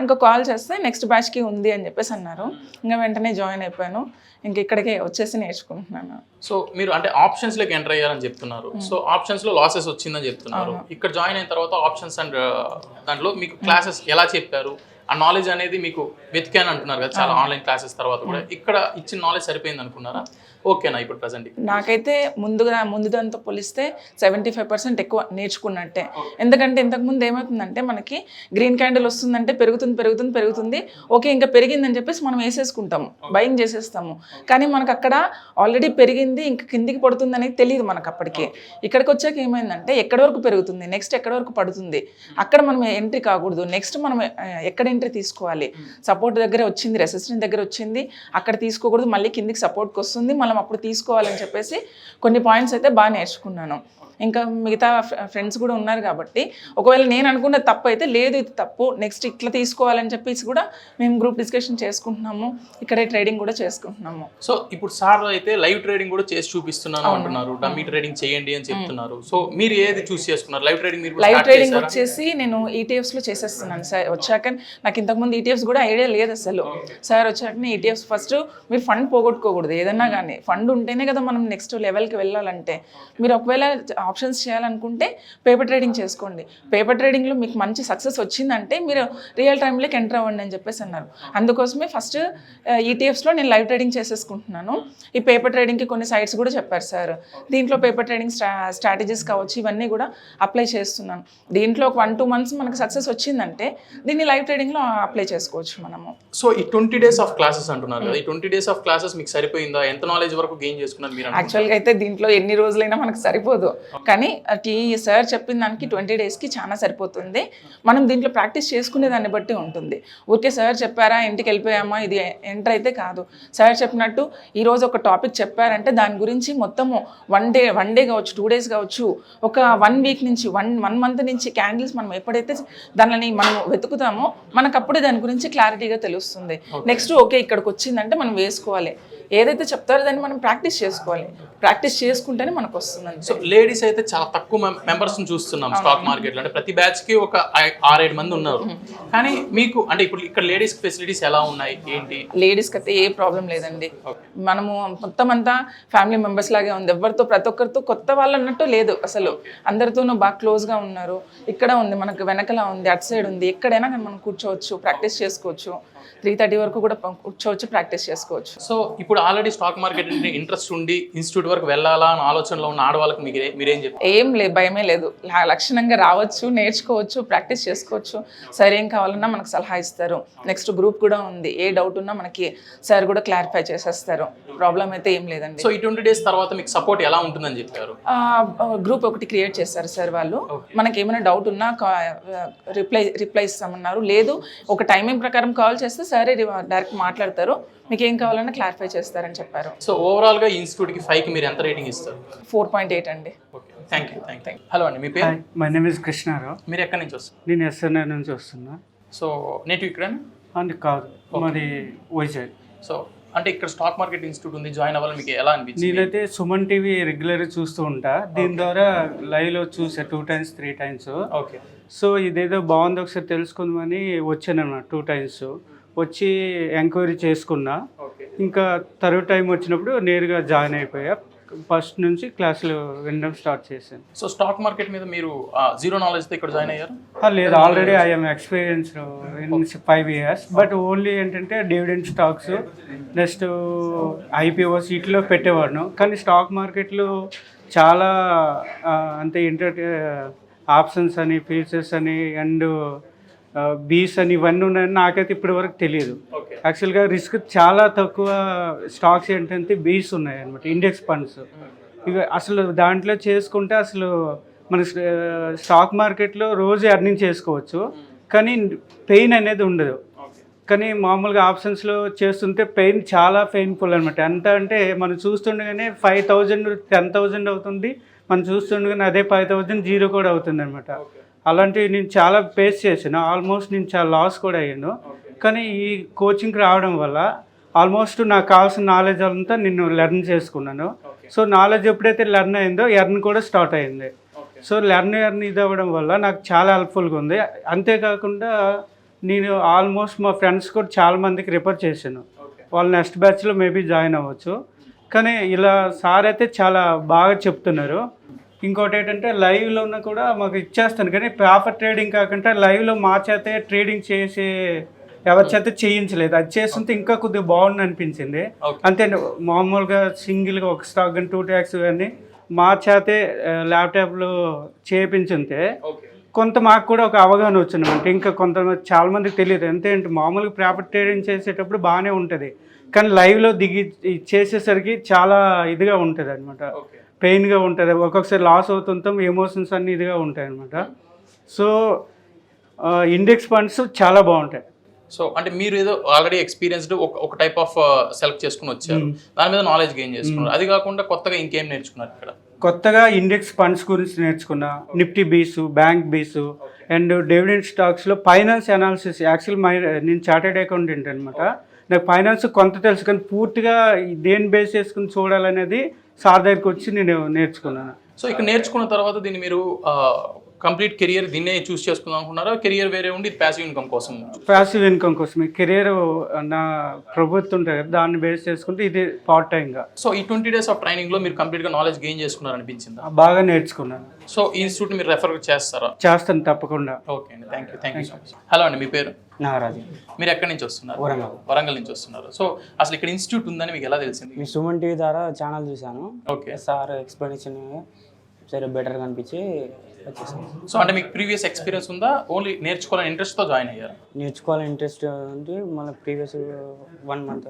ఇంకా కాల్ చేస్తే నెక్స్ట్ బ్యాచ్కి ఉంది అని చెప్పేసి అన్నారు. ఇంకా వెంటనే జాయిన్ అయిపోయాను. ఇంక ఇక్కడికే వచ్చేసి నేర్చుకుంటున్నాను. సో మీరు అంటే ఆప్షన్స్లోకి ఎంటర్ అయ్యారని చెప్తున్నారు. సో ఆప్షన్స్లో లాసెస్ వచ్చిందని చెప్తున్నారు. ఇక్కడ జాయిన్ అయిన తర్వాత ఆప్షన్స్ అండ్ దాంట్లో మీకు క్లాసెస్ ఎలా చెప్పారు, ఆ నాలెడ్జ్ అనేది మీకు వెతికాను అంటున్నారు కదా చాలా ఆన్లైన్ క్లాసెస్ తర్వాత కూడా. ఇక్కడ ఇచ్చిన నాలెడ్జ్ సరిపోయింది అనుకున్నారా? ఓకేనా ఇప్పుడు ప్రజెంట్? నాకైతే ముందుదంతా పోలిస్తే 75% ఎక్కువ నేర్చుకున్నట్టే. ఎందుకంటే ఇంతకుముందు ఏమవుతుందంటే మనకి గ్రీన్ క్యాండిల్ వస్తుందంటే పెరుగుతుంది. ఓకే ఇంకా పెరిగిందని చెప్పేసి మనం వేసేసుకుంటాము, బయింగ్ చేసేస్తాము. కానీ మనకు అక్కడ ఆల్రెడీ పెరిగింది, ఇంకా కిందికి పడుతుంది అనేది తెలియదు మనకు అప్పటికి. ఇక్కడికి వచ్చాక ఏమైందంటే ఎక్కడి వరకు పెరుగుతుంది, నెక్స్ట్ ఎక్కడి వరకు పడుతుంది, అక్కడ మనం ఎంట్రీ కాకూడదు. నెక్స్ట్ మనం ఎక్కడ ఎంట్రీ తీసుకోవాలి. సపోర్ట్ దగ్గర వచ్చింది, రెసిస్టెన్స్ దగ్గర వచ్చింది, అక్కడ తీసుకోకూడదు, మళ్ళీ కిందికి సపోర్ట్కి వస్తుంది, మనం అప్పుడు తీసుకోవాలని చెప్పేసి కొన్ని పాయింట్స్ అయితే బాగా నేర్చుకున్నాను. ఇంకా మిగతా ఫ్రెండ్స్ కూడా ఉన్నారు కాబట్టి ఒకవేళ నేను అనుకున్న తప్పు అయితే లేదు, ఇది తప్పు, నెక్స్ట్ ఇట్లా తీసుకోవాలని చెప్పేసి కూడా మేము గ్రూప్ డిస్కషన్ చేసుకుంటున్నాము. ఇక్కడే ట్రేడింగ్ కూడా చేసుకుంటున్నాము. సో ఇప్పుడు సార్ అయితే లైవ్ ట్రేడింగ్ కూడా చేసి చూపిస్తున్నాను అంటున్నారు, డమ్మీ ట్రేడింగ్ చేయండి అని చెప్తున్నారు. సో మీరు ఏది చూస్ చేసుకున్నారు? లైవ్ ట్రేడింగ్ లైవ్ ట్రేడింగ్ వచ్చేసి నేను ETFsలో చేసేస్తున్నాను సార్. వచ్చాక నాకు ఇంతకుముందు ETFs కూడా ఐడియా లేదు అసలు. సార్ వచ్చాక ETFs ఫస్ట్ మీరు ఫండ్ పోగొట్టుకోకూడదు. ఏదన్నా కానీ ఫండ్ ఉంటేనే కదా మనం నెక్స్ట్ లెవెల్కి వెళ్ళాలంటే. మీరు ఒకవేళ ఆప్షన్స్ చేయాలనుకుంటే పేపర్ ట్రేడింగ్ చేసుకోండి. పేపర్ ట్రేడింగ్లో మీకు మంచి సక్సెస్ వచ్చిందంటే మీరు రియల్ టైంలోకి ఎంటర్ అవ్వండి అని చెప్పేసి అన్నారు. అందుకోసమే ఫస్ట్ ETFsలో నేను లైవ్ ట్రేడింగ్ చేసేసుకుంటున్నాను. ఈ పేపర్ ట్రేడింగ్కి కొన్ని సైట్స్ కూడా చెప్పారు సార్. దీంట్లో పేపర్ ట్రేడింగ్ స్ట్రాటజీస్ కావచ్చు, ఇవన్నీ కూడా అప్లై చేస్తున్నాను. దీంట్లో ఒక 1-2 months మనకు సక్సెస్ వచ్చిందంటే దీన్ని లైవ్ ట్రేడింగ్లో అప్లై చేసుకోవచ్చు మనము. సో ఈ 20 days ఆఫ్ క్లాసెస్ అంటున్నారు కదా, ఈ 20 days ఆఫ్ క్లాసెస్ మీకు సరిపోయిందా? ఎంత నాలెడ్జ్ వరకు గెయిన్ చేసుకున్నారు మీరు? యాక్చువల్గా అయితే దీంట్లో ఎన్ని రోజులైనా మనకు సరిపోదు. కానీ సార్ చెప్పిన దానికి 20 daysకి చాలా సరిపోతుంది. మనం దీంట్లో ప్రాక్టీస్ చేసుకునే దాన్ని బట్టి ఉంటుంది. ఊరికే సార్ చెప్పారా ఇంటికి వెళ్ళిపోయామా ఇది ఎంటర్ అయితే కాదు. సార్ చెప్పినట్టు ఈరోజు ఒక టాపిక్ చెప్పారంటే దాని గురించి మొత్తము వన్ డే కావచ్చు, 2 days కావచ్చు, ఒక 1 week నుంచి 1 month నుంచి క్యాండిల్స్ మనం ఎప్పుడైతే దానిని మనం వెతుకుతామో మనకు అప్పుడే దాని గురించి క్లారిటీగా తెలుస్తుంది. నెక్స్ట్ ఓకే ఇక్కడికి వచ్చిందంటే మనం వేసుకోవాలి. ఏదైతే చెప్తారో దాన్ని మనం ప్రాక్టీస్ చేసుకోవాలి. ప్రాక్టీస్ చేసుకుంటేనే మనకు వస్తుందండి. సో లేడీస్ అయితే చాలా తక్కువ మెంబర్స్ని చూస్తున్నాం స్టాక్ మార్కెట్లో. అంటే ప్రతి బ్యాచ్కి ఒక 6-7 మంది ఉన్నారు. కానీ మీకు అంటే ఇప్పుడు ఇక్కడ లేడీస్ ఫెసిలిటీస్ ఎలా ఉన్నాయి ఏంటి? లేడీస్కి అయితే ఏ ప్రాబ్లం లేదండి. మనము మొత్తం అంతా ఫ్యామిలీ మెంబర్స్ లాగే ఉంది. ఎవరితో ప్రతి ఒక్కరితో కొత్త వాళ్ళు అన్నట్టు లేదు అసలు. అందరితోనూ బాగా క్లోజ్గా ఉన్నారు. ఇక్కడ ఉంది, మనకు వెనకలా ఉంది, అటు సైడ్ ఉంది, ఎక్కడైనా కానీ మనం కూర్చోవచ్చు, ప్రాక్టీస్ చేసుకోవచ్చు. 3:30 వరకు కూడా కూర్చోవచ్చు, ప్రాక్టీస్ చేసుకోవచ్చు. సో ఇప్పుడు ఆల్రెడీ స్టాక్ మార్కెట్ ఇంట్రెస్ట్ ఉండి ఇన్స్టిట్యూట్ వరకు వెళ్ళాలా అని ఆలోచనలో ఉన్న ఆడవాళ్ళకి మీరేం చెప్తారు? ఏం లేదు, భయమే లేదు. లక్షణంగా రావచ్చు, నేర్చుకోవచ్చు, ప్రాక్టీస్ చేసుకోవచ్చు. సార్ ఏం కావాలన్నా మనకు సలహా ఇస్తారు. నెక్స్ట్ గ్రూప్ కూడా ఉంది. ఏ డౌట్ ఉన్నా మనకి సార్ కూడా క్లారిఫై చేసేస్తారు. ప్రాబ్లం అయితే ఏం లేదండి. సో ఈ 20 days తర్వాత మీకు సపోర్ట్ ఎలా ఉంటుందని చెప్పారు? గ్రూప్ ఒకటి క్రియేట్ చేస్తారు సార్ వాళ్ళు. మనకి ఏమైనా డౌట్ ఉన్నా రిప్లై ఇస్తామన్నారు. లేదు ఒక టైమింగ్ ప్రకారం కాల్ చేస్తే సరే డైరెక్ట్ మాట్లాడతారు, మీకు ఏం కావాలన్నా క్లారిఫై చేస్తారని చెప్పారు. సో ఓవరాల్గా ఈ ఇన్స్టిట్యూట్కి 5కి మీరు ఎంత రేటింగ్ ఇస్తారు? 4.8 అండి. Okay, thank you. హలో అండి, మీ పేరు? My name is Krishnarao. మీరు ఎక్కడి నుంచి వస్తారు? నేను ఎస్ఎన్ఆర్ నుంచి వస్తున్నా. సో నేటివ్ ఇక్కడ అండ్ కాదు, మరి వైజాగ్. సో అంటే ఇక్కడ స్టాక్ మార్కెట్ ఇన్స్టిట్యూట్ ఉంది, జాయిన్ అవ్వాలి, మీకు ఎలా అనిపించింది? నేనైతే సుమన్ టీవీ రెగ్యులర్గా చూస్తూ ఉంటా. దీని ద్వారా లైవ్లో చూసా 2 times 3 times. ఓకే. సో ఇదేదో బాగుంది ఒకసారి తెలుసుకుందామని వచ్చాను అన్నమాట. 2 times వచ్చి ఎంక్వైరీ చేసుకున్నా. ఇంకా థర్డ్ టైం వచ్చినప్పుడు నేరుగా జాయిన్ అయిపోయా. ఫస్ట్ నుంచి క్లాసులు వినడం స్టార్ట్ చేశాను. సో స్టాక్ మార్కెట్ మీద మీరు జీరో నాలెడ్జ్తో ఇక్కడ జాయిన్ అయ్యారు? లేదు, already I'm experienced in 5 years. But only ఏంటంటే డివిడెండ్ స్టాక్స్, నెక్స్ట్ ఐపీఓస్ వీటిలో పెట్టేవాడును. కానీ స్టాక్ మార్కెట్లో చాలా అంటే ఆప్షన్స్ అని, ఫీచర్స్ అని, అండ్ బీస్ అని ఇవన్నీ ఉన్నాయని నాకైతే ఇప్పటి వరకు తెలియదు. యాక్చువల్గా రిస్క్ చాలా తక్కువ స్టాక్స్ ఏంటంటే బీస్ ఉన్నాయి అనమాట, ఇండెక్స్ ఫండ్స్. ఇక అసలు దాంట్లో చేసుకుంటే అసలు మన స్టాక్ మార్కెట్లో రోజు ఎర్నింగ్ చేసుకోవచ్చు, కానీ పెయిన్ అనేది ఉండదు. కానీ మామూలుగా ఆప్షన్స్లో చేస్తుంటే పెయిన్ చాలా పెయిన్ఫుల్ అనమాట. ఎంత అంటే మనం చూస్తుండగానే 5,000 10,000 అవుతుంది, మనం చూస్తుండగానే అదే 5,000 జీరో కూడా అవుతుంది అనమాట. అలాంటివి నేను చాలా ఫేస్ చేశాను. ఆల్మోస్ట్ నేను చాలా లాస్ కూడా అయ్యాను. కానీ ఈ కోచింగ్కి రావడం వల్ల ఆల్మోస్ట్ నాకు కావాల్సిన నాలెడ్జ్ అంతా నేను లెర్న్ చేసుకున్నాను. సో నాలెడ్జ్ ఎప్పుడైతే లెర్న్ అయిందో ఎర్న్ కూడా స్టార్ట్ అయింది. సో లెర్న్ ఇది అవ్వడం వల్ల నాకు చాలా హెల్ప్ఫుల్గా ఉంది. అంతేకాకుండా నేను ఆల్మోస్ట్ మా ఫ్రెండ్స్ కూడా చాలామందికి రిఫర్ చేశాను. వాళ్ళు నెక్స్ట్ బ్యాచ్లో మేబీ జాయిన్ అవ్వచ్చు. కానీ ఇలా సార్ అయితే చాలా బాగా చెప్తున్నారు. ఇంకోటి ఏంటంటే లైవ్లో ఉన్న కూడా మాకు ఇచ్చేస్తాను, కానీ పేపర్ ట్రేడింగ్ కాకుండా లైవ్లో మా చేతే ట్రేడింగ్ చేసే ఎవరి చేత చేయించలేదు. అది చేస్తుంటే ఇంకా కొద్దిగా బాగుంది అనిపించింది. అంతే, మామూలుగా సింగిల్గా ఒక స్టాక్ కానీ 2 tracks కానీ మా చేతే ల్యాప్టాప్లో చేయించుంటే కొంత మాకు కూడా ఒక అవగాహన వచ్చింది. అంటే ఇంకా కొంతమంది చాలామందికి తెలియదు. అంటే మామూలుగా పేపర్ ట్రేడింగ్ చేసేటప్పుడు బాగానే ఉంటుంది, కానీ లైవ్లో దిగి చేసేసరికి చాలా ఇదిగా ఉంటుంది అనమాట, పెయిన్గా ఉంటుంది. ఒక్కొక్కసారి లాస్ అవుతుంటాం, ఎమోషన్స్ అన్ని ఇదిగా ఉంటాయి అనమాట. సో ఇండెక్స్ ఫండ్స్ చాలా బాగుంటాయి. సో అంటే మీరు ఏదో ఆల్రెడీ ఎక్స్పీరియన్స్డ్ ఒక టైప్ ఆఫ్ సెలెక్ట్ చేసుకుని వచ్చారు, దాని మీద నాలెడ్జ్ గెయిన్ చేసుకున్నారు. అది కాకుండా కొత్తగా ఇంకేం నేర్చుకున్నారు ఇక్కడ? కొత్తగా ఇండెక్స్ ఫండ్స్ గురించి నేర్చుకున్నా, Nifty bees, bank bees, and dividend స్టాక్స్లో ఫైనాన్స్ అనాలిసిస్. యాక్చువల్ నేను చార్టెడ్ అకౌంటెంట్ అనమాట. నాకు ఫైనాన్స్ కొంత తెలుసు, కానీ పూర్తిగా దేని బేస్ చేసుకుని చూడాలనేది సార్ దగ్గరికి వచ్చి నేను నేర్చుకున్నాను. సో ఇక్కడ నేర్చుకున్న తర్వాత దీన్ని మీరు కంప్లీట్ కెరియర్ దీన్నే చూస్ చేసుకుందాం అనుకున్నారా? కెరియర్ వేరే ఉండి ప్యాసివ్ ఇన్కమ్ కోసం? ప్యాసివ్ ఇన్కమ్ కోసమే. కెరియర్ నా ప్రభుత్వం ఉంటుంది కదా, దాన్ని బేస్ చేసుకుంటే ఇది పార్ట్ టైంగా. సో ఈ 20 days ఆఫ్ ట్రైనింగ్లో మీరు కంప్లీట్గా నాలెడ్జ్ గెయిన్ చేసుకున్నారు అనిపించిందా? బాగా నేర్చుకున్నాను. సో ఈ ఇన్స్టిట్యూట్ మీరు రెఫర్ చేస్తారా? చేస్తాను తప్పకుండా. ఓకే అండి, thank you so much. Hello అండి, మీ పేరు? నాగరాజు. మీరు ఎక్కడి నుంచి వస్తున్నారు? వరంగల్ నుంచి వస్తున్నారు. సో అసలు ఇక్కడ ఇన్స్టిట్యూట్ ఉందని మీకు ఎలా తెలిసింది? మీ సుమన్ టీవీ ద్వారా ఛానల్ చూశాను. ఓకే. సార్ ఎక్స్ప్లెనేషన్ సరే బెటర్గా అనిపించి వచ్చేసాను. సో అంటే మీకు ప్రీవియస్ ఎక్స్పీరియన్స్ ఉందా, ఓన్లీ నేర్చుకోవాలని ఇంట్రెస్ట్తో జాయిన్ అయ్యారు? నేర్చుకోవాలని ఇంట్రెస్ట్ అంటే మళ్ళీ ప్రీవియస్ 1 month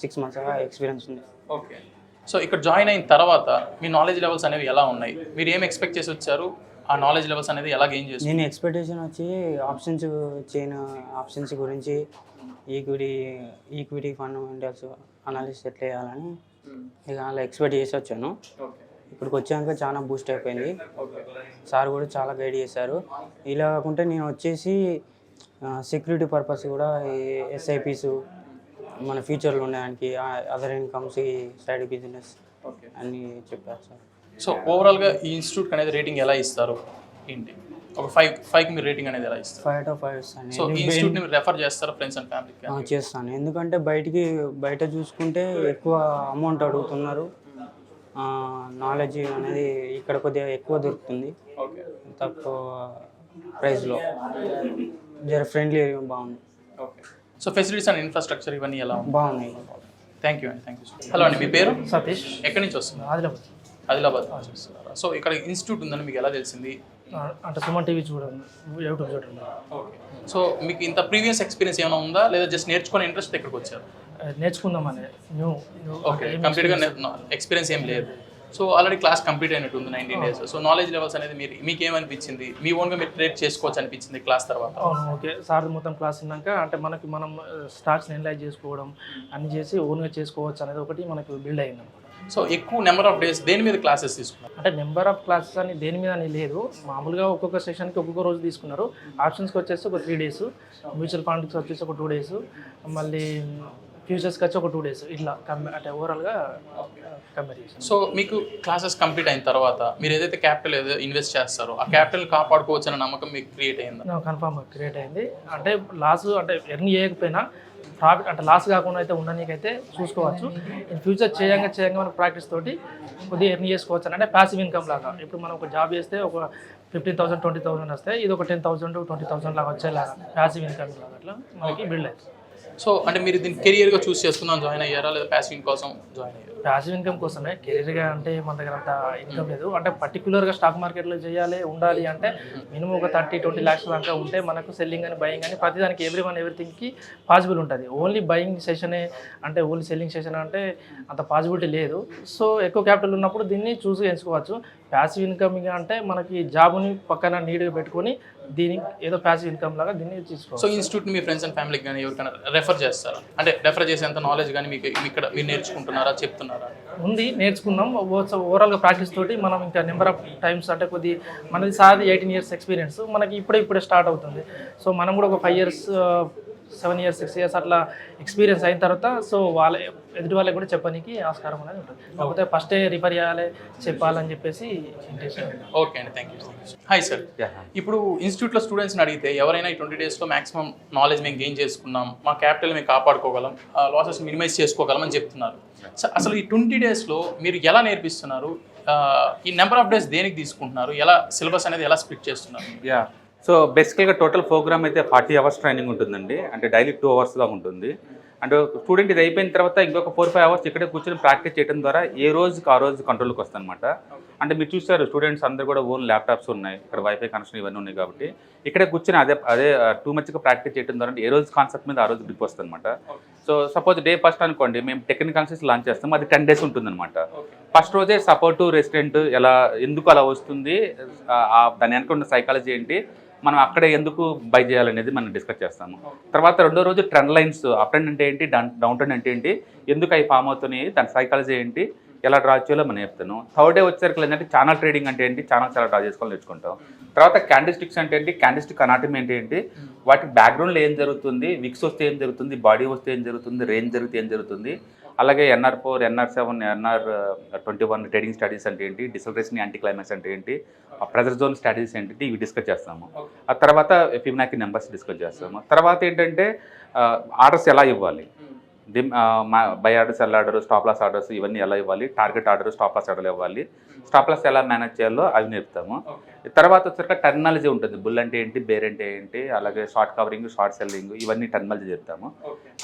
6 months ఎక్స్పీరియన్స్ ఉంది. ఓకే. సో ఇక్కడ జాయిన్ అయిన తర్వాత మీ నాలెడ్జ్ లెవెల్స్ అనేవి ఎలా ఉన్నాయి? మీరు ఏం ఎక్స్పెక్ట్ చేసి వచ్చారు? ఆ నాలెడ్జ్ లెవెల్స్ అనేది ఎలా గెయిన్ చేస్తారు? నేను ఎక్స్పెక్టేషన్ వచ్చి ఆప్షన్స్ గురించి, ఈక్విటీ ఫండమెంటల్స్ అనాలిసిస్ ఎట్లా చేయాలని ఇక అలా ఎక్స్పెక్ట్ చేసి వచ్చాను. ఇక్కడికి వచ్చాక చాలా బూస్ట్ అయిపోయింది. సార్ కూడా చాలా గైడ్ చేశారు. ఇలా కాకుంటే నేను వచ్చేసి సెక్యూరిటీ పర్పస్ కూడా ఎస్ఐపీస్ మన ఫ్యూచర్లో ఉండడానికి, అదర్ ఇన్కమ్స్, సైడ్ బిజినెస్ అన్నీ చెప్పారు సార్. సో ఓవరాల్గా ఈ ఇన్స్టిట్యూట్ అనేది రేటింగ్ ఎలా ఇస్తారు ఏంటి? ఒక 5కి మీరు రేటింగ్ అనేది ఎలా ఇస్తారు? 5 out of 5 ఇస్తాను. సో ఈ ఇన్స్టిట్యూట్ని మీరు రెఫర్ చేస్తారా ఫ్రెండ్స్ అండ్ ఫ్యామిలీకి? చేస్తాను. ఎందుకంటే బయట చూసుకుంటే ఎక్కువ అమౌంట్ అడుగుతున్నారు. నాలెడ్జ్ అనేది ఇక్కడ కొద్దిగా ఎక్కువ దొరుకుతుంది, తక్కువ ప్రైస్లో. జర ఫ్రెండ్లీ బాగుంది. Okay. So facilities and infrastructure ఇవన్నీ ఎలా ఉంది? బాగున్నాయి. థ్యాంక్ యూ అండి. హలో అండి, మీ పేరు? సతీష్. ఎక్కడి నుంచి వస్తున్నారు? ఆదిలాబాద్ నుంచి వస్తున్నారా? సో ఇక్కడ ఇన్స్టిట్యూట్ ఉందని మీకు ఎలా తెలిసింది? అంటే సుమన్ టీవీ చూడండి, యూట్యూబ్ చూడండి. ఓకే. సో మీకు ఇంత ప్రీవియస్ ఎక్స్పీరియన్స్ ఏమైనా ఉందా, లేదా జస్ట్ నేర్చుకునే ఇంట్రెస్ట్ ఇక్కడికి వచ్చారు? నేర్చుకుందామని న్యూ. ఓకే. కంప్లీట్గా ఎక్స్పీరియన్స్ ఏం లేదు. సో ఆల్రెడీ క్లాస్ కంప్లీట్ అయినట్టు ఉంది 19 days. సో నాలెడ్జ్ లెవెల్స్ అనేది మీకు ఏమనిపించింది, మీ ఓన్గా మీరు ట్రేడ్ చేసుకోవచ్చు అనిపించింది క్లాస్ తర్వాత? అవును, ఓకే. సార్ మొత్తం క్లాస్ విన్నాక అంటే మనం స్టాక్స్ని అనలైజ్ చేసుకోవడం అన్ని చేసి ఓన్గా చేసుకోవచ్చు అనేది ఒకటి మనకు బిల్డ్ అయింది అనమాట. సో ఎక్కువ నెంబర్ ఆఫ్ డేస్ దేని మీద క్లాసెస్ తీసుకున్నారు? అంటే నెంబర్ ఆఫ్ క్లాసెస్ అని దేని మీద అని లేదు, మామూలుగా ఒక్కొక్క సెషన్కి ఒక్కొక్క రోజు తీసుకున్నారు. ఆప్షన్స్కి వచ్చేసి ఒక 3 days, మ్యూచువల్ ఫండ్స్కి వచ్చేసి ఒక 2 days, మళ్ళీ ఫ్యూచర్స్కి వచ్చి ఒక 2 days, ఇట్లా అంటే ఓవరాల్గా కంపేర్ చేసాను. సో మీకు క్లాసెస్ కంప్లీట్ అయిన తర్వాత మీరు ఏదైతే క్యాపిటల్ ఏదో ఇన్వెస్ట్ చేస్తారో ఆ క్యాపిటల్ కాపాడుకోవచ్చు అనే నమ్మకం మీకు క్రియేట్ అయిందా? కన్ఫామ్గా క్రియేట్ అయింది. అంటే లాస్ అంటే ఎర్న్ చేయకపోయినా ప్రాఫిట్ అంటే లాస్ కాకుండా అయితే ఉండడానికైతే చూసుకోవచ్చు. ఇన్ ఫ్యూచర్ చేయంగా మన ప్రాక్టీస్ తోటి కొద్దిగా ఎర్న్ చేసుకోవచ్చు. అంటే ప్యాసివ్ ఇన్కమ్ లాగా ఇప్పుడు మనం ఒక జాబ్ చేస్తే ఒక 15,000 20,000 వస్తాయి, ఇది ఒక 10,000 20,000 లాగా వచ్చేలాగా ప్యాసివ్ ఇన్కమ్ లాగా అట్లా మనకి బిల్డ్ అవుతుంది. సో అంటే మీరు దీన్ని కెరియర్గా చూస్ చేసుకుందాం జాయిన్ అయ్యారా, లేదా ప్యాసివ్ కోసం జాయిన్ అయ్యారా? ప్యాసివ్ ఇన్కమ్ కోసమే. కెరీర్గా అంటే మన దగ్గర అంత ఇన్కమ్ లేదు. అంటే పర్టికులర్గా స్టాక్ మార్కెట్లో చేయాలి ఉండాలి అంటే మినిమం ఒక 30-20 lakhs దాకా ఉంటే మనకు సెల్లింగ్ అని బయింగ్ అని ప్రతిదానికి ఎవ్రీథింగ్కి పాసిబుల్ ఉంటుంది. ఓన్లీ బయింగ్ సెషనే అంటే ఓన్లీ సెల్లింగ్ సెషన్ అంటే అంత పాసిబిలిటీ లేదు. సో ఎక్కువ క్యాపిటల్ ఉన్నప్పుడు దీన్ని చూసి ఎంచుకోవచ్చు. ప్యాసివ్ ఇన్కమింగ్ అంటే మనకి జాబ్ని పక్కన నీట్గా పెట్టుకొని దీనికి ఏదో ప్యాసివ్ ఇన్కమ్ లాగా దీన్ని తీసుకోవాలి. So institute me friends and ఫ్యామిలీకి కానీ ఎవరికైనా రెఫర్ చేస్తారా? అంటే రెఫర్ చేసేంత నాలెడ్జ్ కానీ మీకు ఇక్కడ మీరు నేర్చుకుంటున్నారా, చెప్తున్నారా? ఉంది, నేర్చుకున్నాం. ఓవరాల్గా ప్రాక్టీస్ తోటి మనం ఇంకా నెంబర్ ఆఫ్ టైమ్స్ అంటే కొద్ది మనది సాది 18 years ఎక్స్పీరియన్స్ మనకి ఇప్పుడే స్టార్ట్ అవుతుంది. సో మనం కూడా ఒక 5 years 7 years 6 years అట్లా ఎక్స్పీరియన్స్ అయిన తర్వాత సో ఎదుటి వాళ్ళకి కూడా చెప్పడానికి ఆస్కారం అనేది ఉంటుంది. కాకపోతే ఫస్టే రిఫర్ చేయాలి చెప్పాలని చెప్పేసి ఇంటెన్షన్. ఓకే అండి, థ్యాంక్ యూ. హాయ్ సార్, ఇప్పుడు ఇన్స్టిట్యూట్లో స్టూడెంట్స్ని అడిగితే ఎవరైనా ఈ 20 daysలో మాక్సిమం నాలెడ్జ్ మేము గెయిన్ చేసుకున్నాం, మా క్యాపిటల్ మేము కాపాడుకోగలం, లాసెస్ మినిమైజ్ చేసుకోగలం అని చెప్తున్నారు. సో అసలు ఈ 20 daysలో మీరు ఎలా నేర్పిస్తున్నారు, ఈ నెంబర్ ఆఫ్ డేస్ దేనికి తీసుకుంటున్నారు, ఎలా సిలబస్ అనేది ఎలా స్ప్లిట్ చేస్తున్నారు? సో బేసికల్గా టోటల్ ప్రోగ్రామ్ అయితే 40 hours ట్రైనింగ్ ఉంటుందండి. అంటే డైలీ 2 hours లాగా ఉంటుంది. అండ్ స్టూడెంట్ ఇది అయిపోయిన తర్వాత ఇంకొక 4-5 hours ఇక్కడే కూర్చొని ప్రాక్టీస్ చేయడం ద్వారా ఏ రోజుకి ఆ రోజు కంట్రోల్కి వస్తుంది అనమాట. అంటే మీరు చూస్తారు స్టూడెంట్స్ అందరూ కూడా ఓన్ ల్యాప్టాప్స్ ఉన్నాయి, ఇక్కడ వైఫై కనెక్షన్ ఇవన్నీ ఉన్నాయి కాబట్టి ఇక్కడే కూర్చొని అదే టూ మచ్గా ప్రాక్టీస్ చేయడం ద్వారా ఏ రోజు కాన్సెప్ట్ మీద ఆ రోజు గ్రిప్ వస్తుంది అనమాట. సో సపోజ్ డే ఫస్ట్ అనుకోండి, మేము టెక్నికల్ కాన్సెప్ట్స్ లాంచ్ చేస్తాం, అది 10 days ఉంటుందన్నమాట. ఫస్ట్ రోజే సపోర్టు రెసిడెంట్ ఎలా ఎందుకు అలా వస్తుంది, దాని వెనక ఉన్న సైకాలజీ ఏంటి, మనం అక్కడే ఎందుకు బై చేయాలనేది మనం డిస్కస్ చేస్తాము. తర్వాత రెండో రోజు ట్రెండ్ లైన్స్, అప్ ట్రెండ్ అంటే ఏంటి, డౌన్ ట్రెండ్ అంటే ఏంటి, ఎందుకు అవి ఫామ్ అవుతున్నాయి, దాని సైకాలజీ ఏంటి, ఎలా డ్రా చేయాలో మనం చెప్తాను. థర్డ్ డే వచ్చేసరికి ఏంటంటే ఛానల్ ట్రేడింగ్ అంటే ఏంటి, ఛానల్స్ ఎలా డ్రా చేసుకోవాలని నేర్చుకుంటాం. తర్వాత క్యాండిల్ స్టిక్స్ అంటే ఏంటి, క్యాండిల్ స్టిక్ అనాటమీ అంటే ఏంటి, వాటి బ్యాక్గ్రౌండ్లో ఏం జరుగుతుంది, విక్స్ వస్తే ఏం జరుగుతుంది, బాడీ వస్తే ఏం జరుగుతుంది, రేంజ్ జరిగితే ఏం జరుగుతుంది, అలాగే NR4, NR7, NR21 trading studies అంటే ఏంటి, డిసల్ట్రేషన్ యాంటీ క్లైమాక్స్ అంటే ఏంటి, ప్రెజర్ జోన్ స్ట్రాటజీస్ ఏంటి, ఇవి డిస్కస్ చేస్తాము. ఆ తర్వాత ఫిబొనాకీ నెంబర్స్ డిస్కస్ చేస్తాము. తర్వాత ఏంటంటే ఆర్డర్స్ ఎలా ఇవ్వాలి, buy order, sell order, stop loss orders ఇవన్నీ ఎలా ఇవ్వాలి, target order, stop loss order ఇవ్వాలి, స్టాప్ లాస్ ఎలా మేనేజ్ చేయాలో అవి నేర్పుతాము. తర్వాత వచ్చేసరికి టెర్మినాలజీ ఉంటుంది, బుల్ అంటే ఏంటి, బేర్ అంటే ఏంటి, అలాగే షార్ట్ కవరింగ్, షార్ట్ సెల్లింగ్, ఇవన్నీ టెర్మినాలజీ చెప్తాము.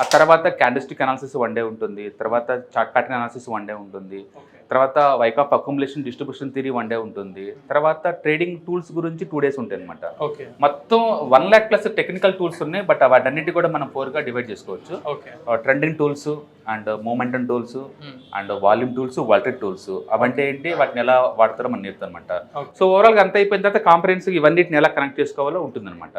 ఆ తర్వాత క్యాండిల్స్టిక్ అనాలిసిస్ 1 day ఉంటుంది, తర్వాత చార్ట్ ప్యాటర్న్ అనాలిసిస్ 1 day ఉంటుంది, తర్వాత Wyckoff accumulation distribution theory 1 day ఉంటుంది, తర్వాత ట్రేడింగ్ టూల్స్ గురించి 2 days ఉంటాయి అనమాట. మొత్తం 1 lakh plus టెక్నికల్ టూల్స్ ఉన్నాయి, బట్ వాటన్నిటి కూడా మనం 4గా డివైడ్ చేసుకోవచ్చు. Trending tools and momentum tools and volume tools, వాల్టెడ్ టూల్స్, అవంటే ఏంటి, వాటిని ఎలా వాడతారో మనం నేర్పుతాం అనమాట. సో ఓవరాల్గా అంత అయిపోయిన తర్వాత కాంపరెన్సివ్ ఇవన్నిటిని ఎలా కనెక్ట్ చేసుకోవాలో ఉంటుందన్నమాట.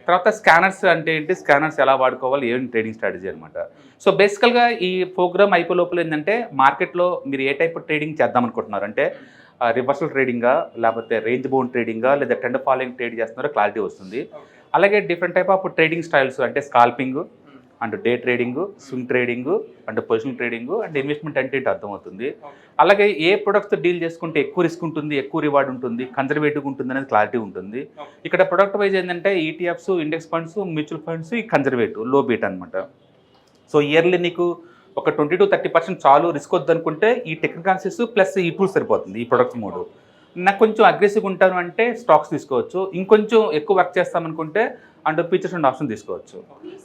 తర్వాత స్కానర్స్ అంటే ఏంటి, స్కానర్స్ ఎలా వాడుకోవాలి, ఏం ట్రేడింగ్ స్ట్రాటజీ అనమాట. సో బేసికల్గా ఈ ప్రోగ్రామ్ అయిపోయే లోపల ఏంటంటే మార్కెట్లో మీరు ఏ టైప్ ట్రేడింగ్ చేద్దాం అనుకుంటున్నారు అంటే రివర్సల్ ట్రేడింగా, లేకపోతే రేంజ్ బౌండ్ ట్రేడింగా, లేదా ట్రెండ్ ఫాలోయింగ్ ట్రేడ్ చేస్తున్నారో క్లారిటీ వస్తుంది. అలాగే different type of trading styles అంటే scalping and day trading, swing trading and position trading and investment అంటే ఏంటి అర్థమవుతుంది. అలాగే ఏ ప్రొడక్ట్స్ డీల్ చేసుకుంటే ఎక్కువ రిస్క్ ఉంటుంది, ఎక్కువ రివార్డ్ ఉంటుంది, కన్జర్వేటివ్గా ఉంటుంది అనేది క్లారిటీ ఉంటుంది. ఇక్కడ ప్రొడక్ట్ వైజ్ ఏంటంటే ETFs, index funds, mutual funds, ఈ కన్జర్వేటివ్ లో బీట్ అనమాట. సో ఇయర్లీ నీకు ఒక 20 to 30% చాలు, రిస్క్ వద్దనుకుంటే ఈ టెక్నికల్స్ ప్లస్ ఈ టూల్స్ సరిపోతుంది, ఈ ప్రొడక్ట్స్ 3. నాకు కొంచెం అగ్రెసివ్గా ఉంటాను అంటే స్టాక్స్ తీసుకోవచ్చు, ఇంకొంచెం ఎక్కువ వర్క్ చేస్తామనుకుంటే అండ్ ఫీచర్స్ అండ్ ఆప్షన్ తీసుకోవచ్చు.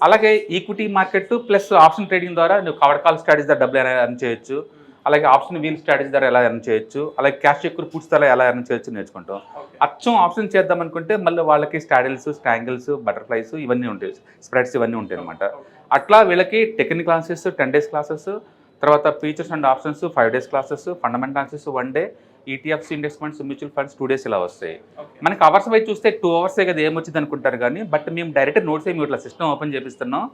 అలాగే equity market plus option trading ద్వారా నువ్వు కవర్ కాల్ స్ట్రాటజీ ద్వారా డబ్బులు ఎర్న్ చేయొచ్చు, అలాగే ఆప్షన్ వీల్ స్ట్రాటజీ ద్వారా ఎలా ఎర్న్ చేయొచ్చు, అలాగే క్యాష్ ఎక్కువ పుట్స్ ద్వారా ఎలా ఎర్న్ చేయొచ్చు నేర్చుకుంటాం. అచ్చం ఆప్షన్ చేద్దాం అనుకుంటే మళ్ళీ వాళ్ళకి స్టాడిల్స్, స్ట్రాంగిల్స్, బటర్ఫ్లైస్ ఇవన్నీ ఉంటాయి, స్ప్రెడ్స్ ఇవన్నీ ఉంటాయి అనమాట. అట్లా వీళ్ళకి టెక్నికల్ క్లాసెస్ 10 days క్లాసెస్, తర్వాత features and options 5 days classes, fundamental analysis 1 day, ETFs, index funds, mutual funds 2 days ఇలా వస్తాయి. మనకి అవర్స్ వైపు చూస్తే 2 hours కదా ఏమొచ్చింది అనుకుంటారు కానీ బట్ మేము డైరెక్ట్ నోట్స్ ఏమి ఇట్లా సిస్టమ్ ఓపెన్ చేపిస్తున్నాం,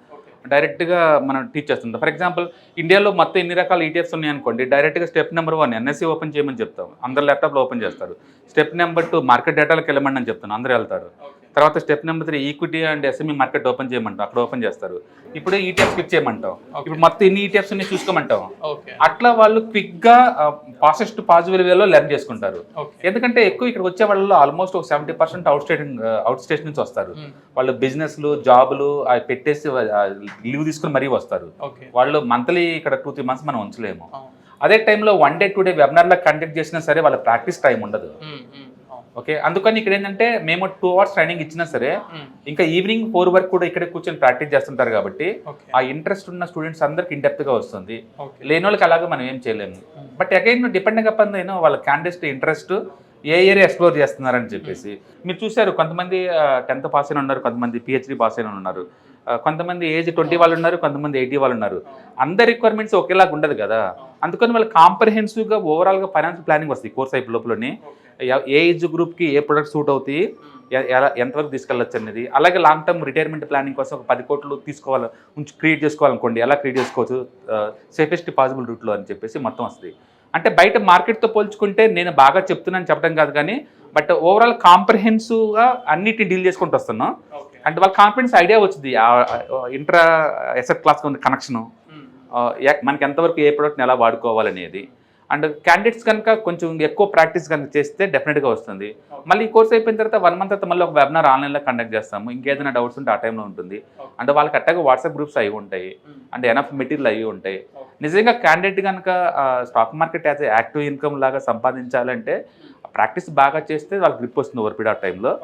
డైరెక్ట్గా మనం టీచ్ చేస్తుంటాం. ఫర్ ఎగ్జాంపుల్ ఇండియాలో మొత్తం ఎన్ని రకాల ఈటీఎఫ్స్ ఉన్నాయి అనుకోండి, డైరెక్ట్గా స్టెప్ నెంబర్ 1 ఎన్ఎస్సీ ఓపెన్ చేయమని చెప్తాం, అందరు ల్యాప్టాప్లో ఓపెన్ చేస్తారు. స్టెప్ నెంబర్ 2 మార్కెట్ డేటాలకు వెళ్ళమని అని చెప్తాను, అందరూ వెళ్తారు. తర్వాత step number 3 equity and SME market open చేయమంటాం, అక్కడ ఓపెన్ చేస్తారు. ఇప్పుడు ఈటీఎఫ్ క్లిక్ చేయమంటాం, ఇప్పుడు మొత్తం ఎన్ని ఈటీఎఫ్స్ ఉన్నాయి చూసుకోమంటాం. అట్లా వాళ్ళు క్విక్గా ఫాస్టెస్ట్ పాజిబుల్ వేలో లెర్న్ చేసుకుంటారు. ఎందుకంటే ఎక్కువ ఇక్కడ వచ్చే వాళ్ళలో ఆల్మోస్ట్ ఒక 70% అవుట్ స్టేషన్ నుంచి వస్తారు. వాళ్ళు బిజినెస్లు, జాబులు అవి పెట్టేసి లీవ్ తీసుకుని మరీ వస్తారు. వాళ్ళు మంత్లీ ఇక్కడ 2-3 months మనం ఉంచలేము. అదే టైంలో 1 day 2 day వెబినార్లో కండక్ట్ చేసినా సరే వాళ్ళ ప్రాక్టీస్ టైం ఉండదు. ఓకే, అందుకని ఇక్కడ ఏంటంటే మేము 2 hours ట్రైనింగ్ ఇచ్చినా సరే ఇంకా ఈవినింగ్ 4 వరకు కూడా ఇక్కడ కూర్చొని ప్రాక్టీస్ చేస్తుంటారు కాబట్టి ఆ ఇంట్రెస్ట్ ఉన్న స్టూడెంట్స్ అందరికి ఇండెప్త్గా వస్తుంది. లేని వాళ్ళకి అలాగే మనం ఏం చేయలేము. బట్ అగైన్ డిపెండింగ్ అపాన్ వాళ్ళ క్యాండిడేట్ ఇంట్రెస్ట్ ఏ ఏరియా ఎక్స్ప్లోర్ చేస్తున్నారని చెప్పేసి. మీరు చూశారు కొంతమంది 10th పాస్ అయిన ఉన్నారు, కొంతమంది PhD పాస్ అయిన ఉన్నారు, కొంతమంది ఏజ్ 20 వాళ్ళు ఉన్నారు, కొంతమంది 80 వాళ్ళు ఉన్నారు. అందరి రిక్వైర్మెంట్స్ ఒకేలాగా ఉండదు కదా. అందుకని వాళ్ళు కాంప్రహెన్సివ్గా ఓవరాల్గా ఫైనాన్షియల్ ప్లానింగ్ వస్తుంది కోర్స్ అయిపోయి లోపలని. ఏ ఏజ్ గ్రూప్కి ఏ ప్రొడక్ట్ సూట్ అవుతాయి, ఎలా ఎంతవరకు తీసుకెళ్ళచ్చు అనేది. అలాగే లాంగ్ టర్మ్ రిటైర్మెంట్ ప్లానింగ్ కోసం ఒక 10 కోట్లు తీసుకోవాలి క్రియేట్ చేసుకోవాలనుకోండి, ఎలా క్రియేట్ చేసుకోవచ్చు సేఫెస్ట్ పాసిబుల్ రూట్లో అని చెప్పేసి మొత్తం వస్తుంది. అంటే బయట మార్కెట్తో పోల్చుకుంటే నేను బాగా చెప్తున్నాను చెప్పడం కాదు కానీ బట్ ఓవరాల్ కాంప్రహెన్సివ్గా అన్నిటిని డీల్ చేసుకుంటూ వస్తున్నాం. అంటే వాళ్ళ కాన్ఫిడెన్స్ ఐడియా వచ్చింది ఇంట్రా ఎసెట్ క్లాస్కి ఉన్న కనెక్షను, మనకి ఎంతవరకు ఏ ప్రోడక్ట్ని ఎలా వాడుకోవాలనేది. అండ్ క్యాండిడేట్స్ కనుక కొంచెం ఎక్కువ ప్రాక్టీస్ కనుక చేస్తే డెఫినెట్గా వస్తుంది. మళ్ళీ ఈ కోర్స్ అయిపోయిన తర్వాత 1 month తర్వాత మళ్ళీ ఒక వెబినార్ ఆన్లైన్లో కండక్ట్ చేస్తాము. ఇంకేదైనా డౌట్స్ ఉంటే ఆ టైంలో ఉంటుంది. అంటే వాళ్ళకి అట్టగా వాట్సాప్ గ్రూప్స్ అవి ఉంటాయి, అంటే ఎనఫ్ మెటీరియల్ అవి ఉంటాయి. నిజంగా క్యాండిడేట్ కనుక stock market as active income లాగా సంపాదించాలంటే ప్రాక్టీస్ బాగా చేస్తే వాళ్ళకి గ్రిప్ వస్తుంది ఓవర్ పీరియడ్ ఆఫ్ టైంలో.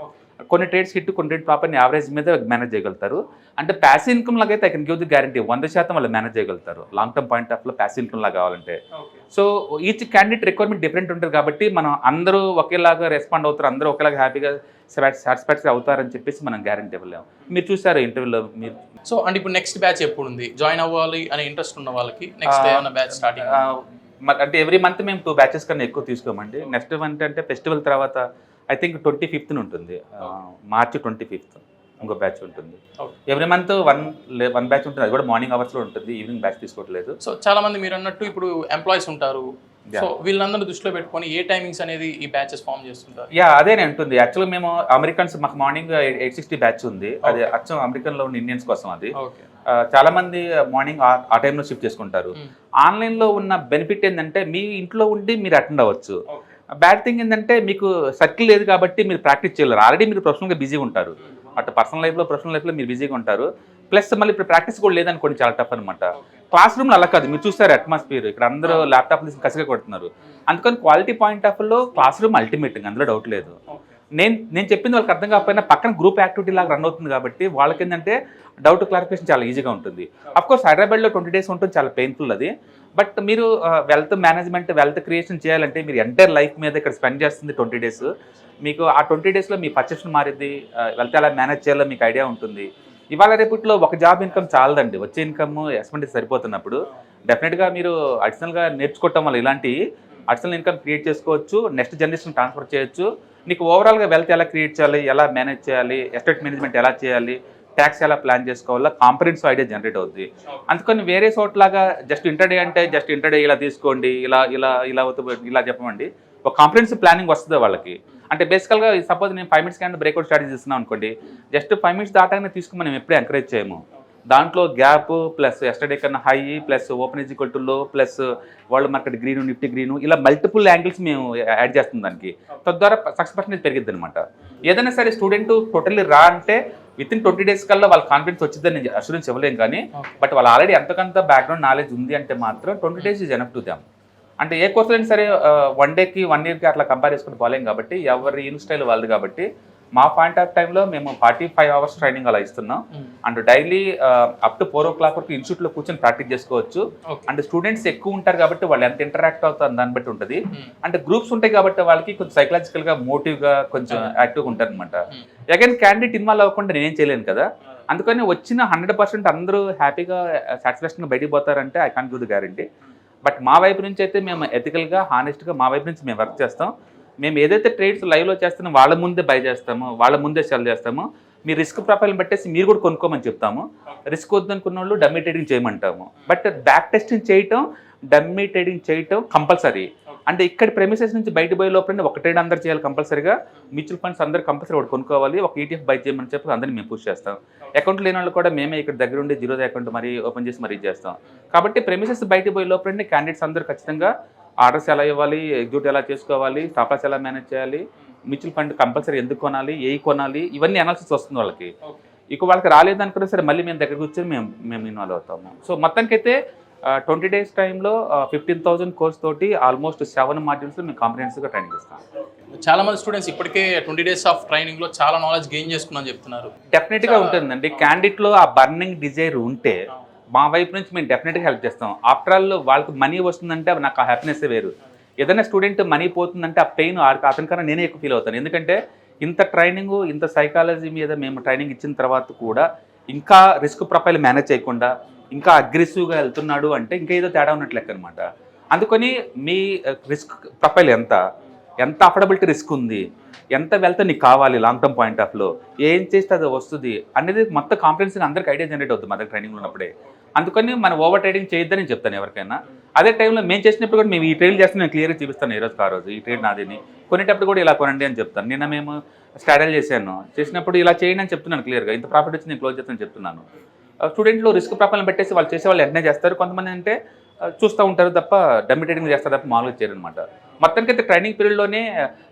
కొన్ని ట్రేడ్స్ హిట్, కొన్ని ట్రేడ్ ప్రాపర్ని యావరేజ్ మీద మేనేజ్ చేయగలుగుతారు. అంటే ప్యాసివ్ ఇన్కమ్ లాగా అయితే I can give the guarantee 100% వాళ్ళు మేనేజ్ చేయగలుగుతారు లాంగ్ టర్మ్ పాయింట్ ఆఫ్ లో ప్యాసివ్ ఇన్కమ్ లాగా కావాలంటే. So each candidate requirement different ఉంటుంది కాబట్టి మనం అందరూ ఒకేలాగా రెస్పాండ్ అవుతారు, అందరూ ఒకేలాగా హ్యాపీగా సాటిస్ఫాక్టరీ అవుతారని చెప్పేసి మనం గ్యారంటీ ఇవ్వలేము. మీరు చూసారు ఇంటర్వ్యూలో మీరు. సో అంటే ఇప్పుడు నెక్స్ట్ బ్యాచ్ ఎప్పుడు ఉంది, జాయిన్ అవ్వాలి అనే ఇంట్రెస్ట్ ఉన్న వాళ్ళకి నెక్స్ట్ ఏమైనా బ్యాచ్ స్టార్టింగ్? అంటే ఎవ్రీ మంత్ మేము 2 batches కన్నా ఎక్కువ తీసుకోమండి. నెక్స్ట్ మంత్ అంటే ఫెస్టివల్ తర్వాత ఐ థింక్ 25th ఉంటుంది, March 25th ఇంకో బ్యాచ్ ఉంటుంది. ఎవ్రీ మంత్ వన్ బ్యాచ్ ఉంటుంది, అది కూడా మార్నింగ్ అవర్స్లో ఉంటుంది, ఈవినింగ్ బ్యాచ్ తీసుకోవట్లేదు. సో చాలా మంది మీరు అన్నట్టు ఇప్పుడు ఎంప్లాయీస్ ఉంటారు, సో వీళ్ళందరూ దృష్టిలో పెట్టుకొని ఏ టైమింగ్స్ అనేది ఈ బ్యాచెస్ ఫామ్ చేస్తుంటారు? అదేనే ఉంటుంది. యాక్చువల్గా మేము అమెరికన్స్, మాకు మార్నింగ్ 8:60 బ్యాచ్ ఉంది, అది అచ్చం అమెరికన్లో ఉన్న ఇండియన్స్ కోసం. అది చాలా మంది మార్నింగ్ ఆ టైంలో షిఫ్ట్ చేసుకుంటారు. ఆన్లైన్లో ఉన్న బెనిఫిట్ ఏంటంటే మీ ఇంట్లో ఉండి మీరు అటెండ్ అవ్వచ్చు. బ్యాడ్ థింగ్ ఏంటంటే మీకు సర్కిల్ లేదు కాబట్టి మీరు ప్రాక్టీస్ చేయలేరు. ఆల్రెడీ మీరు ప్రొఫెషనల్గా బిజీగా ఉంటారు, అటు పర్సనల్ లైఫ్లో మీరు బిజీగా ఉంటారు. ప్లస్ మళ్ళీ ఇప్పుడు ప్రాక్టీస్ కూడా లేదనుకోండి, చాలా టఫ్ అనమాట. క్లాస్ రూమ్లో అలా కాదు, మీరు చూస్తారు అట్మాస్ఫియర్, ఇక్కడ అందరూ ల్యాప్టాప్ తీసి కసిగా కొడుతున్నారు. అందుకని క్వాలిటీ పాయింట్ ఆఫ్ లో క్లాస్ రూమ్ అల్టిమేట్, అందులో డౌట్ లేదు. నేను చెప్పింది వాళ్ళకి అర్థం కాకపోయినా పక్కన గ్రూప్ యాక్టివిటీ లాగా రన్ అవుతుంది కాబట్టి వాళ్ళకి ఏంటంటే డౌట్ క్లారిఫికేషన్ చాలా ఈజీగా ఉంటుంది. అఫ్కోర్స్ హైదరాబాద్లో 20 days ఉంటుంది, చాలా పెయిన్ఫుల్ అది. బట్ మీరు వెల్త్ మేనేజ్మెంట్, వెల్త్ క్రియేషన్ చేయాలంటే మీరు ఎంటైర్ లైఫ్ మీద ఇక్కడ స్పెండ్ చేస్తుంది 20 days. మీకు ఆ 20 daysలో మీ పర్సెప్షన్ మారిద్ది, వెల్త్ ఎలా మేనేజ్ చేయాలో మీకు ఐడియా ఉంటుంది. ఇవాళ రేపట్లో ఒక జాబ్ ఇన్కమ్ చాలదండి, వచ్చే ఇన్కమ్ ఎక్స్పెండిచర్ సరిపోతున్నప్పుడు డెఫినెట్గా మీరు అడిషనల్గా నేర్చుకోవటం వల్ల ఇలాంటి అడిషనల్ ఇన్కమ్ క్రియేట్ చేసుకోవచ్చు, నెక్స్ట్ జనరేషన్ ట్రాన్స్ఫర్ చేయొచ్చు. నీకు ఓవరాల్గా వెల్త్ ఎలా క్రియేట్ చేయాలి, ఎలా మేనేజ్ చేయాలి, ఎస్టేట్ మేనేజ్మెంట్ ఎలా చేయాలి, ట్యాక్స్ ఎలా ప్లాన్ చేసుకోవాలో కాంప్రహెన్సివ్ ఐడియా జనరేట్ అవుతుంది. అందుకని వేరే చోట్లాగా జస్ట్ ఇంటర్డే అంటే జస్ట్ ఇంటర్డే ఇలా తీసుకోండి, ఇలా ఇలా ఇలా ఇలా చెప్పమండి, ఒక కాంప్రహెన్సివ్ ప్లానింగ్ వస్తుంది వాళ్ళకి. అంటే బేసికల్గా సపోజ్ నేను 5 minutes కానీ బ్రేక్అవుట్ స్టార్ట్ చేస్తున్నాను అనుకోండి, జస్ట్ 5 minutes దాటాగానే తీసుకుని మనం ఎప్పుడూ ఎంకరేజ్ చేయము. దాంట్లో గ్యాప్ ప్లస్ ఎస్టర్డే కన్నా high plus open equal to లో plus world market green, Nifty green, ఇలా మల్టిపుల్ యాంగిల్స్ మేము యాడ్ చేస్తాం దానికి. తద్వారా సక్సెస్ % పెరిగిద్ది అనమాట. ఏదైనా సరే స్టూడెంట్ టోటల్లీ రా అంటే వితిన్ 20 days కల్లా వాళ్ళ కాన్ఫిడెన్స్ వచ్చిందని నేను అష్యూరెన్స్ ఇవ్వలేం కానీ బట్ వాళ్ళు ఆల్రెడీ ఎంతకంత బ్యాక్గ్రౌండ్ నాలెడ్జ్ ఉంది అంటే మాత్రం 20 days is enough to them. అంటే ఏ కోర్స్ అయినా సరే 1 dayకి 1 yearకి అట్లా కంపేర్ చేసుకుని పోలేం కాబట్టి ఎవరి యూన్ స్టైల్ వాళ్ళది. కాబట్టి మా పాయింట్ ఆఫ్ టైంలో మేము 45 hours ట్రైనింగ్ అలా ఇస్తున్నాం. And daily up to 4 o'clock వరకు ఇన్స్టిట్యూట్లో కూర్చొని ప్రాక్టీస్ చేసుకోవచ్చు. అండ్ స్టూడెంట్స్ ఎక్కువ ఉంటారు కాబట్టి వాళ్ళు ఎంత ఇంటరాక్ట్ అవుతారు దాన్ని బట్టి ఉంటుంది. అంటే గ్రూప్స్ ఉంటాయి కాబట్టి వాళ్ళకి కొంచెం సైకలాజికల్గా మోటివ్గా కొంచెం యాక్టివ్గా ఉంటారు అనమాట. అగైన్ క్యాండిడేట్ ఇన్వాల్వ్ అవ్వకుండా నేనేం చేయలేను కదా, అందుకని వచ్చిన 100% అందరూ హ్యాపీగా సాటిస్ఫాక్షన్గా బయటికి పోతారంటే I can't give the guarantee. But మా వైపు నుంచి అయితే మేము ఎథికల్గా హానెస్ట్గా మా వైపు నుంచి మేము వర్క్ చేస్తాం. మేము ఏదైతే ట్రేడ్స్ లైవ్లో చేస్తున్నామో వాళ్ళ ముందే బై చేస్తాము, వాళ్ళ ముందే సెల్ చేస్తాము. మీ రిస్క్ ప్రొఫైల్ని బట్టేసి మీరు కూడా కొనుక్కోమని చెప్తాము. రిస్క్ వద్దనుకున్న వాళ్ళు డమ్మీ ట్రేడింగ్ చేయమంటాము. బట్ బ్యాక్ టెస్టింగ్ చేయటం, డమ్మీ ట్రేడింగ్ చేయటం కంపల్సరీ. అంటే ఇక్కడ ప్రెమిసెస్ నుంచి బయట పోయే లోపల ఒక ట్రేడ్ అందరు చేయాలి కంపల్సరీగా. మ్యూచువల్ ఫండ్స్ అందరూ కంపల్సరీ ఒకటి కొనుక్కోవాలి, ఒక ETF బై చేయమని చెప్పి అందరినీ మేము పుష్ చేస్తాం. అకౌంట్ లేని వాళ్ళు కూడా మేమే ఇక్కడ దగ్గర ఉండి జీరో అకౌంట్ మరీ ఓపెన్ చేసి మరీ చేస్తాం. కాబట్టి ప్రెమిసెస్ బయట పోయే లోపల క్యాండిడేట్స్ అందరూ ఖచ్చితంగా ఆర్డర్స్ ఎలా ఇవ్వాలి, ఎగ్జిక్యూట్ ఎలా చేసుకోవాలి, స్టాప్ లాస్ ఎలా మేనేజ్ చేయాలి, మ్యూచువల్ ఫండ్ కంపల్సరీ ఎందుకు కొనాలి, ఏ కొనాలి, ఇవన్నీ అనాలిసిస్ వస్తుంది వాళ్ళకి. ఇక వాళ్ళకి రాలేదనుకున్నా సరే మళ్ళీ మేము దగ్గర కూర్చొని మేము ఇన్వాల్వ్ అవుతాము. సో మొత్తానికైతే 20 days టైంలో 15,000 కోర్స్ తోటి ఆల్మోస్ట్ 7 మాడ్యూల్స్ మేము కాంప్రహెన్సివ్గా ట్రైనింగ్ ఇస్తాం. చాలా మంది స్టూడెంట్స్ ఇప్పటికే 20 days ఆఫ్ ట్రైనింగ్లో చాలా నాలెడ్జ్ గెయిన్ చేసుకున్నాను చెప్తున్నారు. డెఫినెట్గా ఉంటుందండి. క్యాండిడేట్లో ఆ బర్నింగ్ డిజైర్ ఉంటే మా వైపు నుంచి మేము డెఫినెట్గా హెల్ప్ చేస్తాం. ఆఫ్టర్ ఆల్ వాళ్ళకి మనీ వస్తుందంటే నాకు ఆ హ్యాపీనెస్ వేరు. ఏదైనా స్టూడెంట్ మనీ పోతుందంటే ఆ పెయిన్ అతనికన్నా నేనే ఎక్కువ ఫీల్ అవుతాను. ఎందుకంటే ఇంత ట్రైనింగ్, ఇంత సైకాలజీ మీద మేము ట్రైనింగ్ ఇచ్చిన తర్వాత కూడా ఇంకా రిస్క్ ప్రొఫైల్ మేనేజ్ చేయకుండా ఇంకా అగ్రెసివ్గా వెళ్తున్నాడు అంటే ఇంకా ఏదో తేడా ఉన్నట్లు లెక్క అనమాట. అందుకని మీ రిస్క్ ప్రొఫైల్ ఎంత అఫోర్డబిలిటీ రిస్క్ ఉంది, ఎంత వెళ్తే నీకు కావాలి లాంగ్ టర్మ్ పాయింట్ ఆఫ్లో, ఏం చేస్తే అది వస్తుంది అనేది మొత్తం కాంప్రహెన్సివ్గా అందరికి ఐడియా జనరేట్ అవుతుంది మా దగ్గర ట్రైనింగ్లో ఉన్నప్పుడే. అందుకని మనం ఓవర్ ట్రేడింగ్ చేయొద్దని నేను చెప్తాను ఎవరికైనా. అదే టైంలో మేము చేసినప్పుడు కూడా మేము ఈ ట్రేడ్ చేస్తే నేను క్లియర్గా చూపిస్తాను ఈ రోజు ఆ రోజు ఈ ట్రేడ్ నాదిని, కొనేటప్పుడు కూడా ఇలా కొనండి అని చెప్తాను. నిన్న మేము స్టాడల్ చేసినప్పుడు ఇలా చేయండి అని చెప్తున్నాను క్లియర్గా, ఇంత ప్రాఫిట్ వచ్చి నేను క్లోజ్ చేస్తాను చెప్తున్నాను. స్టూడెంట్లు రిస్క్ ప్రొఫైల్ని పెట్టేసి వాళ్ళు చేసే వాళ్ళు వెంటనే చేస్తారు, కొంతమంది అంటే చూస్తూ ఉంటారు తప్ప డమ్మీ ట్రేడింగ్ చేస్తారు తప్ప మామూలుగా చేయరనమాట. మొత్తానికైతే ట్రైనింగ్ పీరియడ్లోనే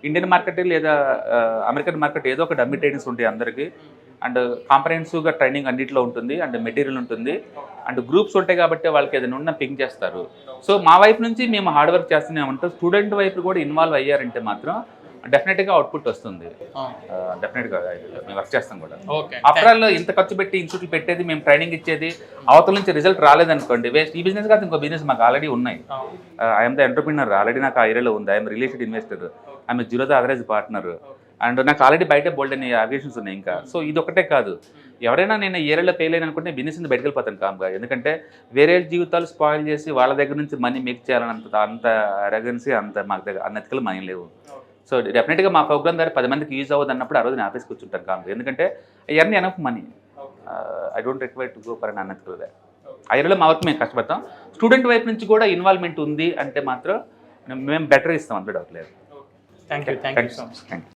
ఇండియన్ మార్కెట్ లేదా అమెరికన్ మార్కెట్ ఏదో ఒక డమ్మీ ట్రేడింగ్స్ ఉంటాయి అందరికీ. అండ్ కాంప్రహెన్సివ్గా ట్రైనింగ్ అన్నింటిలో ఉంటుంది, అండ్ మెటీరియల్ ఉంటుంది, అండ్ గ్రూప్స్ ఉంటాయి కాబట్టి వాళ్ళకి ఏదైనా ఉన్న పింక్ చేస్తారు. సో మా వైపు నుంచి మేము హార్డ్ వర్క్ చేస్తున్నామంటే స్టూడెంట్ వైపు కూడా ఇన్వాల్వ్ అయ్యారంటే మాత్రం డెఫినెట్గా అవుట్పుట్ వస్తుంది. డెఫినెట్గా మేము వర్క్ చేస్తాం కూడా. ఆఫ్టర్ ఆల్ ఇంత ఖర్చు పెట్టి ఇన్స్టిట్యూట్లు పెట్టేది, మేము ట్రైనింగ్ ఇచ్చేది, అవతల నుంచి రిజల్ట్ రాలేదనుకోండి వేస్ట్. ఈ బిజినెస్ కాదు ఇంకో బిజినెస్ మాకు ఆల్రెడీ ఉన్నాయి. ఐఎమ్ ద ఎంటర్ప్రినర్, ఆల్రెడీ నాకు ఆ ఏరియాలో ఉంది. I'm related investor, I'm zero the average partner, and నాకు ఆల్రెడీ బయట బోల్డ్ అనే అవిగేషన్స్ ఉన్నాయి ఇంకా. సో ఇది ఒకటే కాదు, ఎవరైనా నేను ఏరియాలో ఫెయిల్ అయిన అనుకుంటే బిజినెస్ నుంచి బయటకు వెళ్ళిపోతాను కామ్గా. ఎందుకంటే వేరే జీవితాలు స్పాయిల్ చేసి వాళ్ళ దగ్గర నుంచి మనీ మేక్ చేయాలని అంత అరగెన్సీ, అంత మాకు దగ్గర అన్నెతికలు మనీ లేవు. సో డెఫినెట్గా మా ప్రోగ్రామ్ ద్వారా 10 మందికి యూజ్ అవ్వదు అన్నప్పుడు ఆ రోజు నేను ఆఫీస్ కూర్చుంటాను కామ్గా. ఎందుకంటే ఇవన్నీ enough money, I don't require to go for un unethical way. ఆ ఏరియాలో మా వరకు మేము కష్టపడతాం. స్టూడెంట్ వైపు నుంచి కూడా ఇన్వాల్వ్మెంట్ ఉంది అంటే మాత్రం మేము బెటర్ ఇస్తాం, అందులో డౌట్ లేదు. Thank you so much. Thank you.